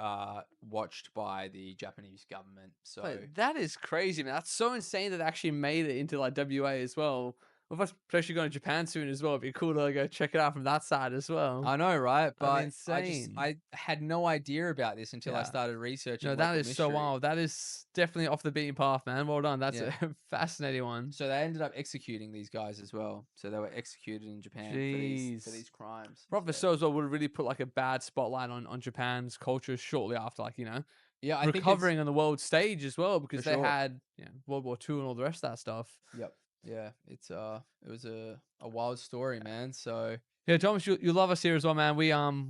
watched by the Japanese government. So Like, that is crazy, man. That's so insane that they actually made it into like WA as well. If I especially going to Japan soon as well, it'd be cool to go check it out from that side as well. I know, right? That'd be But insane. I had no idea about this until I Yeah. started No, researching that local is so mystery. wild. That is definitely off the beaten path, man. Well done. That's Yeah. a fascinating one. So they ended up executing these guys as well. So they were executed in Japan for Jeez. these crimes. Probably So so as well would really put like a bad spotlight on Japan's culture shortly after, like, yeah, I think it's recovering on the world stage as well for because they sure. had World War II and all the rest of that stuff. Yep. Yeah, it was a wild story, man. So Yeah, Thomas, you love us here as well, man.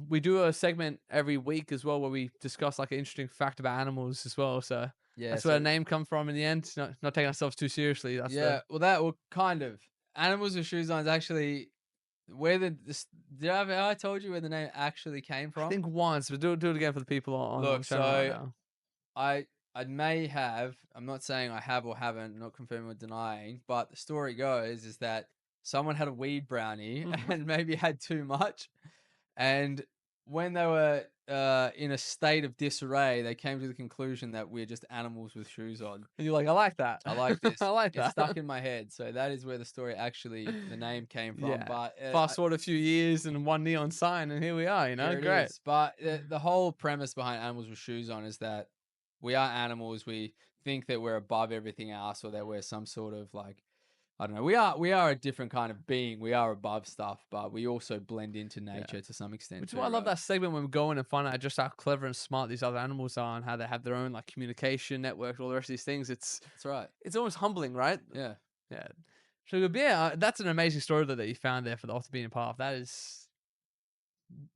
We do a segment every week as well where we discuss like an interesting fact about animals as well. So yeah, that's where the so name come from in the end. Not taking ourselves too seriously. That's yeah, the well kind of animals with shoes on is actually where have I told you where the name actually came I from? think once, but do it again for the people on Look, channel right so now. I may have. I'm not saying I have or haven't. I'm not confirming or denying. But the story goes is that someone had a weed brownie and maybe had too much, and when they were in a state of disarray, they came to the conclusion that we're just animals with shoes on. And you're like, I like that. I like I this. like It's that. stuck in my head. So that is where the story the name came from. Yeah. But Fast forward a few years and one neon sign, and here we are. here it Great. is. But the whole premise behind animals with shoes on is that we are animals. We think that we're above everything else, or that we're some sort of like I don't know. We are a different kind of being. We are above stuff, but we also blend into Yeah. nature to some extent Which is too, why I love right? that segment when we go in and find out just how clever and smart these other animals are and how they have their own like communication networks, all the rest of these things. That's right. It's almost humbling, right? Yeah. Yeah. So yeah, that's an amazing story that you found there for the off the beaten path. That is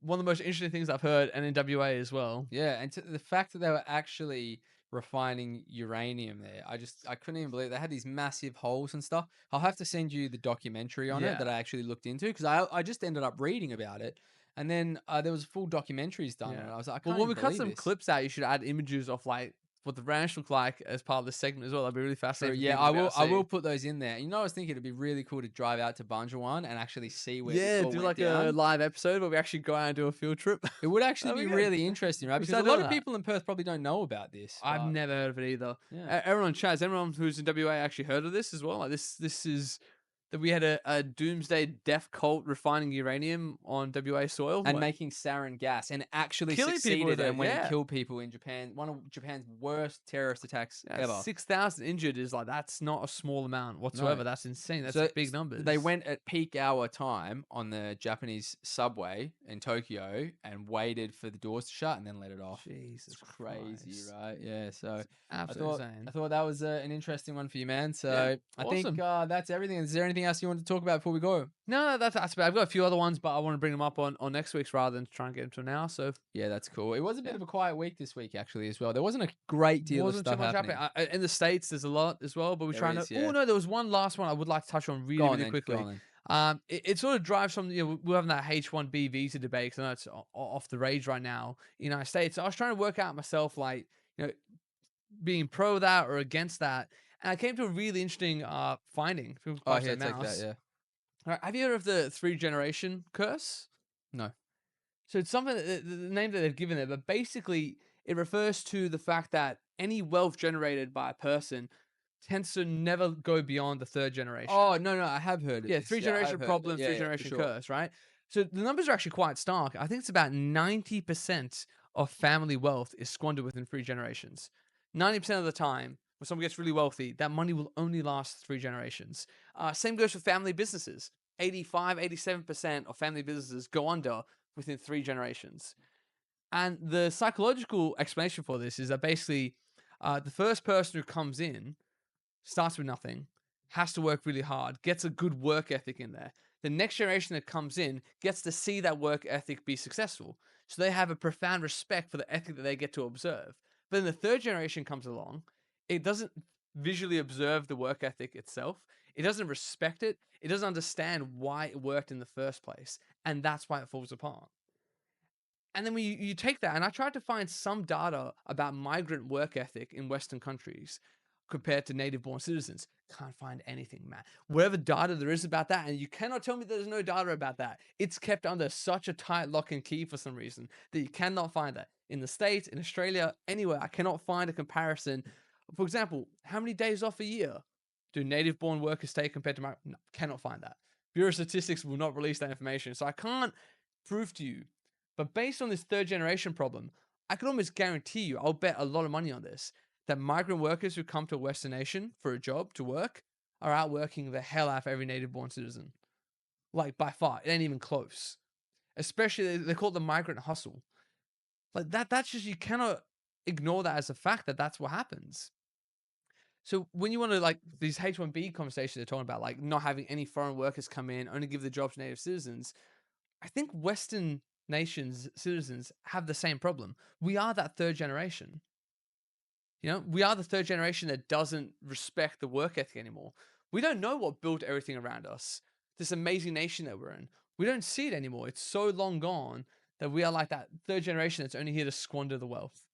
one of the most interesting things I've heard, and in WA as well. Yeah, and the fact that they were actually refining uranium there, I couldn't even believe they had these massive holes and stuff. I'll have to send you the documentary on it Yeah. that I actually looked into because I just ended up reading about it, and then there was full documentaries done on Yeah. it. I was like, I Well, can't when even we cut believe some this. clips out, you should add images of like what the ranch looked like as part of the segment as well. That'd be really True. fascinating for Yeah, people to be able to I will see. put those in there. You know, I was thinking it'd be really cool to drive out to Bunja One and actually see where this Yeah, all do went like a down. live episode where we actually go out and do a field trip. It would actually That'd be be good. really interesting, right? We Because a start lot doing of that. people in Perth probably don't know about this, I've but never heard of it either. yeah. Everyone in chat, has anyone who's in WA actually heard of this as well? Like this is that we had a doomsday death cult refining uranium on WA soil? and What? making sarin gas, and actually Killing people with succeeded it, and went and yeah. killed people in Japan. One of Japan's worst terrorist attacks Yeah, ever. 6,000 injured is like that's not a small amount No. whatsoever. That's insane. That's So big they numbers. went at peak hour time on the Japanese subway in Tokyo and waited for the doors to shut and then let it off. It's Jesus crazy, Christ. right? Yeah. So It's absolutely insane. I thought that was an interesting one for you, man. Yeah, So I think awesome. that's everything. Is there anything else you want to talk about before we go? No, that's about. I've got a few other ones, but I want to bring them up on next week's rather than try and get them to now. So Yeah, that's cool. It was a bit yeah, of a quiet week this week, actually, as well. There wasn't a great deal of wasn't too stuff much happening. happening. In the States, there's a lot as well, but we're There trying to. is, Oh yeah. no, there was one last one I would like to touch on Go really, on really then. Go quickly. on then. It sort of drives from we're having that H1B visa debate because I know it's off the rage right now in the United States. So I was trying to work out myself like being pro that or against that, and I came to a really interesting finding. If we Oh, pass here, that take that. mouse. Yeah. All right, have you heard of the three generation curse? No. So it's something that the name that they've given it, but basically it refers to the fact that any wealth generated by a person tends to never go beyond the third generation. Oh, no, no. I have heard of Yeah, this. three Yeah, I have generation heard of it. problem, Yeah, three yeah, for generation sure. curse, right? So the numbers are actually quite stark. I think it's about 90% of family wealth is squandered within three generations. 90% of the time, when someone gets really wealthy, that money will only last three generations. Same goes for family businesses. 85, 87% of family businesses go under within three generations. And the psychological explanation for this is that basically the first person who comes in starts with nothing, has to work really hard, gets a good work ethic in there. The next generation that comes in gets to see that work ethic be successful. So they have a profound respect for the ethic that they get to observe. But then the third generation comes along, it doesn't visually observe the work ethic itself. It doesn't respect it. It doesn't understand why it worked in the first place. And that's why it falls apart. And then when you take that, and I tried to find some data about migrant work ethic in Western countries compared to native born citizens. Can't find anything, man. Whatever data there is about that, and you cannot tell me there's no data about that. It's kept under such a tight lock and key for some reason that you cannot find that. In the States, in Australia, anywhere, I cannot find a comparison. For example, how many days off a year do native born workers take compared to my. No, cannot find that. Bureau of Statistics will not release that information. So I can't prove to you. But based on this third generation problem, I can almost guarantee you, I'll bet a lot of money on this, that migrant workers who come to a Western nation for a job to work are outworking the hell out of every native born citizen. Like by far, it ain't even close. Especially they call it the migrant hustle. Like that's just you cannot ignore that as a fact that that's what happens. So when you want to like these H1B conversations they're talking about, like not having any foreign workers come in, only give the jobs to native citizens, I think Western nations citizens have the same problem. We are that third generation. We are the third generation that doesn't respect the work ethic anymore. We don't know what built everything around us. This amazing nation that we're in. We don't see it anymore. It's so long gone that we are like that third generation that's only here to squander the wealth.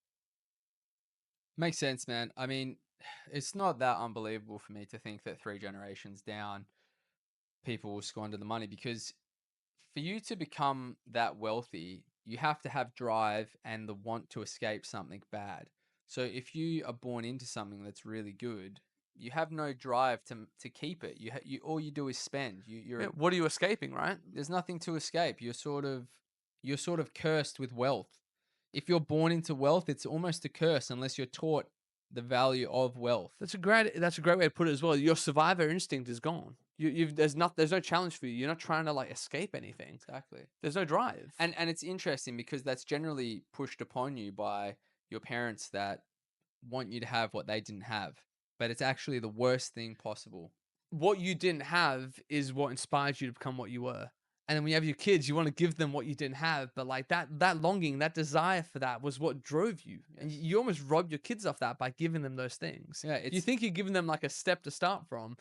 Makes sense, man. I mean, it's not that unbelievable for me to think that 3 generations down, people will squander the money because for you to become that wealthy, you have to have drive and the want to escape something bad. So if you are born into something that's really good, you have no drive to keep it. You all you do is spend. Yeah, what are you escaping, right? There's nothing to escape. You're sort of cursed with wealth. If you're born into wealth, it's almost a curse unless you're taught the value of wealth. That's a great way to put it as well. Your survivor instinct is gone. There's no challenge for you. You're not trying to like escape anything. Exactly. There's no drive. And it's interesting because that's generally pushed upon you by your parents that want you to have what they didn't have. But it's actually the worst thing possible. What you didn't have is what inspired you to become what you were. And then when you have your kids, you want to give them what you didn't have. But like that longing, that desire for that was what drove you. And Yes. you almost rob your kids of that by giving them those things. Yeah, You think you're giving them like a step to start from,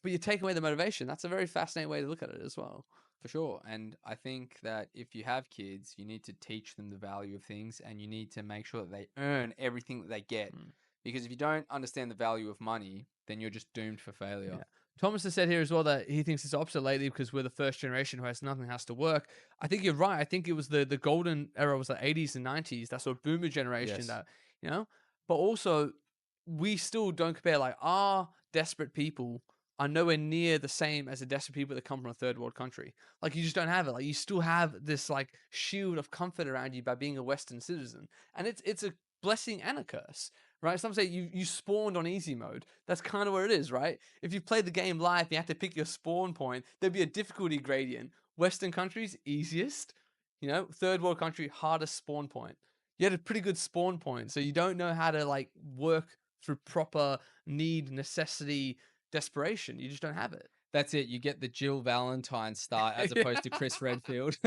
but you take away the motivation. That's a very fascinating way to look at it as well. for sure. And I think that if you have kids, you need to teach them the value of things and you need to make sure that they earn everything that they get. Mm. Because if you don't understand the value of money, then you're just doomed for failure. Yeah. Thomas has said here as well that he thinks it's opposite lately because we're the first generation who has nothing has to work. I think you're right. I think it was the golden era was the 80s and 90s. That sort of boomer generation Yes. that. But also we still don't compare like our desperate people are nowhere near the same as the desperate people that come from a third world country. Like, you just don't have it. Like, you still have this like shield of comfort around you by being a Western citizen, and it's a blessing and a curse, right? Some say you spawned on easy mode. That's kind of where it is, right? If you played the game live, you have to pick your spawn point. There'd be a difficulty gradient. Western countries easiest, third world country hardest spawn point. You had a pretty good spawn point, so you don't know how to like work through proper need, necessity, desperation. You just don't have it. That's it. You get the Jill Valentine start as Yeah. opposed to Chris Redfield.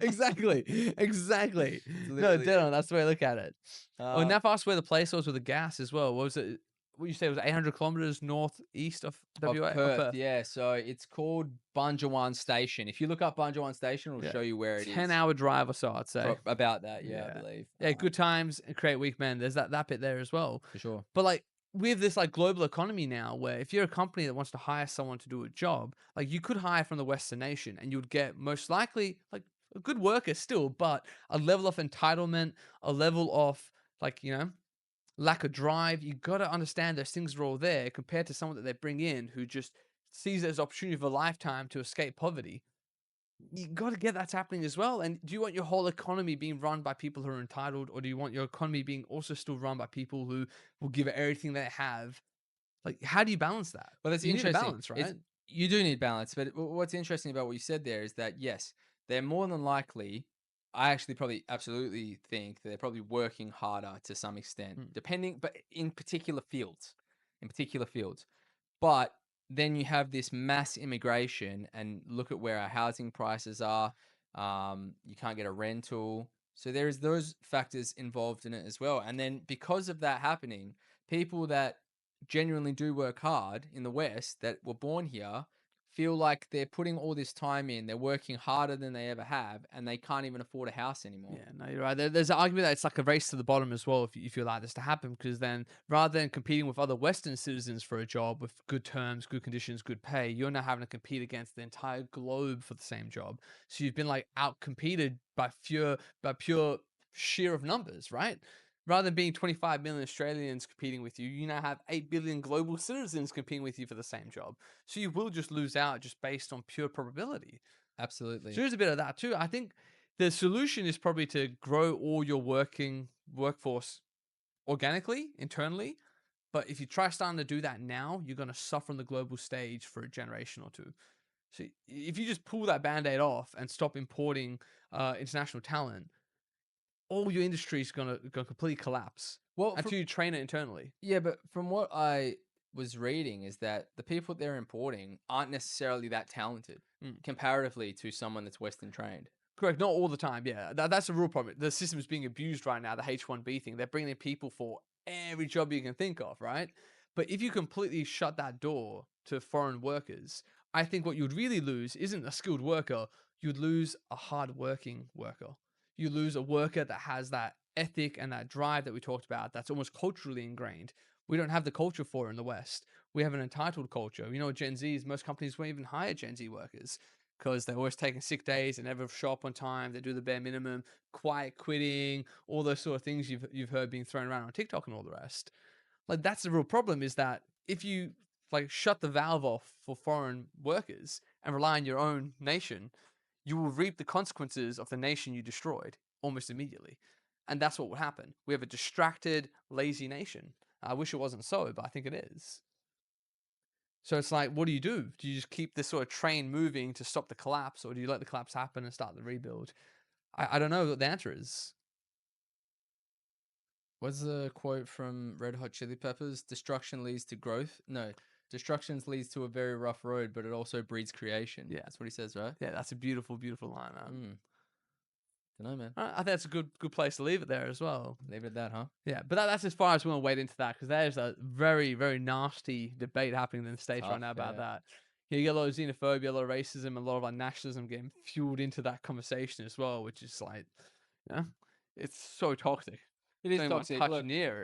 Exactly. Exactly. It's No, literally Dylan, that's the way I look at it. Oh, and uh, now asked where the place was with the gas as well. What was it? What you say was 800 kilometers northeast of of WA of Perth. Perth. Yeah, so it's called Bunjawan Station. If you look up Bunjawan Station, it'll Yeah, show you where it is. 10-hour drive or so, I'd say. About that, yeah, I Yeah, believe. yeah. Good times and create weak men. There's that bit there as well. For sure. But like with this like global economy now, where if you're a company that wants to hire someone to do a job, like you could hire from the Western nation, and you would get most likely like a good worker still, but a level of entitlement, a level of like lack of drive. You got to understand those things are all there compared to someone that they bring in who just sees it as opportunity of a lifetime to escape poverty. You got to get that's happening as well. And do you want your whole economy being run by people who are entitled, or do you want your economy being also still run by people who will give it everything they have? Like, how do you balance that? Well, that's You need a interesting. balance, It's right? you do need balance, but what's interesting about what you said there is that yes, they're more than likely. I actually probably absolutely think they're probably working harder to some extent, Mm. depending, but in particular fields, in particular fields. But then you have this mass immigration, and look at where our housing prices are. You can't get a rental, so there is those factors involved in it as well. And then because of that happening, people that genuinely do work hard in the West that were born here feel like they're putting all this time in, they're working harder than they ever have, and they can't even afford a house anymore. Yeah, no, you're right. There's an argument that it's like a race to the bottom as well if you allow this to happen, because then rather than competing with other Western citizens for a job with good terms, good conditions, good pay, you're now having to compete against the entire globe for the same job. So you've been like out competed by pure sheer of numbers, right? Rather than being 25 million Australians competing with you, you now have 8 billion global citizens competing with you for the same job. So you will just lose out just based on pure probability. So Absolutely. there's a bit of that too. I think the solution is probably to grow all your working workforce organically, internally. But if you try starting to do that now, you're going to suffer on the global stage for a generation or two. So if you just pull that band-aid off and stop importing international talent, all your industry is going to completely collapse Well, until you train it internally. yeah, but from what I was reading is that the people they're importing aren't necessarily that talented Mm. comparatively to someone that's Western trained. Correct, not all the time. Yeah, that's a real problem. The system is being abused right now. The H-1B thing. They're bringing in people for every job you can think of, right? But if you completely shut that door to foreign workers, I think what you'd really lose isn't a skilled worker. You'd lose a hard-working worker. You lose a worker that has that ethic and that drive that we talked about. That's almost culturally ingrained. We don't have the culture for it in the West. We have an entitled culture. Gen Zs. Most companies won't even hire Gen Z workers because they're always taking sick days, they never show up on time, they do the bare minimum, quiet quitting, all those sort of things you've heard being thrown around on TikTok and all the rest. Like that's the real problem is that if you like shut the valve off for foreign workers and rely on your own nation, you will reap the consequences of the nation you destroyed almost immediately. And that's what will happen. We have a distracted, lazy nation. I wish it wasn't so, but I think it is. So it's like, what do? Do you just keep this sort of train moving to stop the collapse, or do you let the collapse happen and start the rebuild? I don't know what the answer is. What's the quote from Red Hot Chili Peppers? Destruction leads to growth. No, destruction leads to a very rough road, but it also breeds creation. Yeah, That's what he says, right? yeah, that's a beautiful, beautiful line, man. Mm, don't know, man. I think that's a good place to leave it there as well. Leave it at that, huh? Yeah, but that's as far as we want to wade into that because there's a very, very nasty debate happening in the states right Tough, now about yeah. that. You get a lot of xenophobia, a lot of racism, a lot of like nationalism getting fueled into that conversation as well, which is like, yeah, it's so toxic. It is Don't even want to toxic. touch Look, near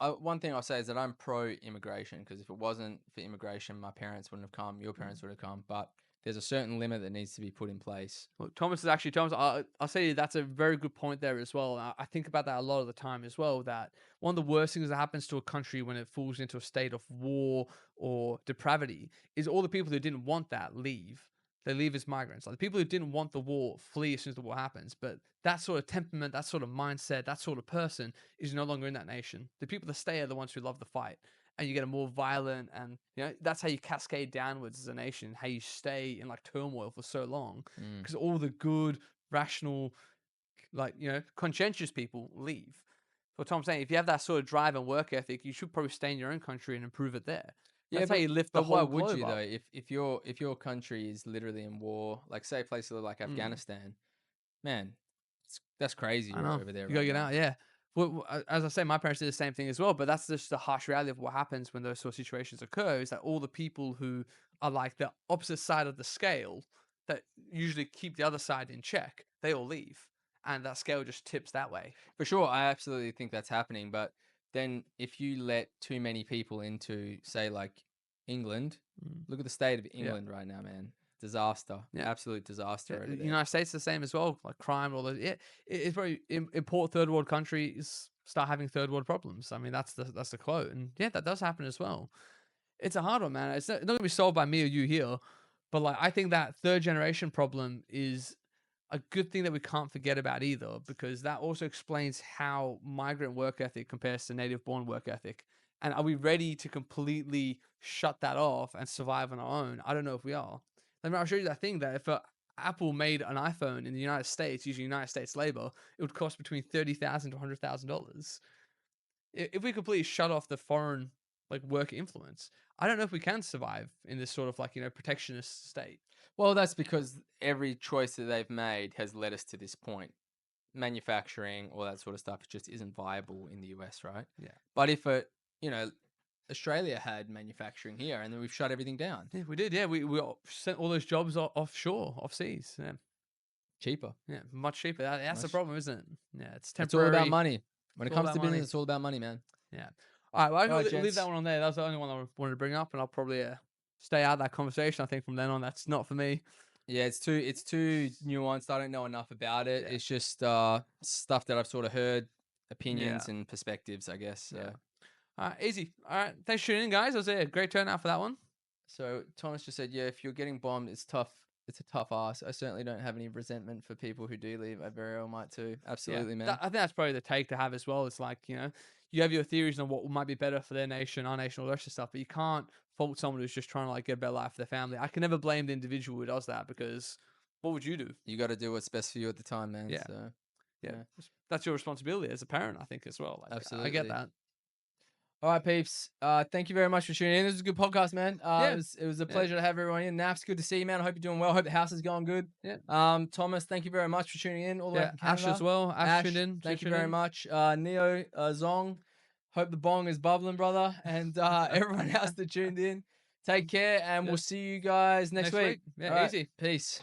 it. one thing I'll say is that I'm pro immigration because if it wasn't for immigration, my parents wouldn't have come, your parents would have come. But there's a certain limit that needs to be put in place. Well, Thomas, I'll say that's a very good point there as well. I think about that a lot of the time as well. That one of the worst things that happens to a country when it falls into a state of war or depravity is all the people who didn't want that leave. They leave as migrants. Like the people who didn't want the war flee as soon as the war happens. But that sort of temperament, that sort of mindset, that sort of person is no longer in that nation. The people that stay are the ones who love the fight. And you get a more violent, and that's how you cascade downwards as a nation, how you stay in like turmoil for so long, Mm. because all the good, rational, like conscientious people leave. So what I'm saying, if you have that sort of drive and work ethic, you should probably stay in your own country and improve it there. Yeah, That's how you lift the but why whole would globe you though? up. If your country is literally in war, like say places like Mm. Afghanistan, man, that's crazy I know. over there You gotta right get now. out, yeah. Well, as I say, my parents did the same thing as well, but that's just the harsh reality of what happens when those sort of situations occur, is that all the people who are like the opposite side of the scale that usually keep the other side in check, they all leave. And that scale just tips that way. For sure, I absolutely think that's happening. But then if you let too many people into, say, like England, Mm. look at the state of Yeah. England right now, man. Disaster, Yeah. absolute disaster over The there. United States the same as well, like crime, all those. Yeah, it's very important. Third world countries start having third world problems. I mean, that's the quote, and yeah, that does happen as well. It's a hard one, man. It's not gonna be solved by me or you here, but like I think that third generation problem is a good thing that we can't forget about either, because that also explains how migrant work ethic compares to native born work ethic. And are we ready to completely shut that off and survive on our own? I don't know if we are. I'll show you that thing that if Apple made an iPhone in the United States using United States labor, it would cost between $30,000 to $100,000. If we completely shut off the foreign like work influence, I don't know if we can survive in this sort of like protectionist state. Well, that's because every choice that they've made has led us to this point. Manufacturing, all that sort of stuff, just isn't viable in the US, right? Yeah. But if you know, Australia had manufacturing here, and then we've shut everything down. Yeah, we did. Yeah, we sent all those jobs offshore, off seas. Yeah, Cheaper. yeah, much cheaper. That's the Much. problem, isn't it? Yeah, it's It's all about temporary. money. When it It's all comes about to business, money. it's all about money, man. Yeah. All right. Well, I'm All right, gonna leave that gents. one on there. That was the only one I wanted to bring up, and I'll probably stay out of that conversation. I think from then on, that's not for me. Yeah, it's too nuanced. I don't know enough about it. Yeah. It's just stuff that I've sort of heard, Yeah. opinions and perspectives, I guess. So. Yeah. All right. Easy. All right. Thanks for tuning in, guys. That was a great turnout for that one. So Thomas just said, yeah, if you're getting bombed, it's tough. It's a tough ask. I certainly don't have any resentment for people who do leave. I very well might too. Absolutely, man. I think that's probably the take to have as well. It's like, you have your theories on what might be better for their nation, our nation, all the rest of stuff, but you can't fault someone who's just trying to like get a better life for their family. I can never blame the individual who does that, because what would you do? You got to do what's best for you at the time, man. Yeah. So, Yeah. yeah. That's your responsibility as a parent, I think, as well. Like, I Absolutely. get that. All right, peeps. Thank you very much for tuning in. This was a good podcast, man. Yeah. It was a pleasure to have everyone in. Naps, good to see you, man. I hope you're doing well. I hope the house is going good. Yeah. Thomas, thank you very much for tuning in all the way Yeah. from Canada. Ash as well. Ash tuned in. Thank you tuned very in. much. Neo, Zong, hope the bong is bubbling, brother. And everyone else that tuned in, take care, and we'll see you guys next week. Yeah, All right, easy. peace.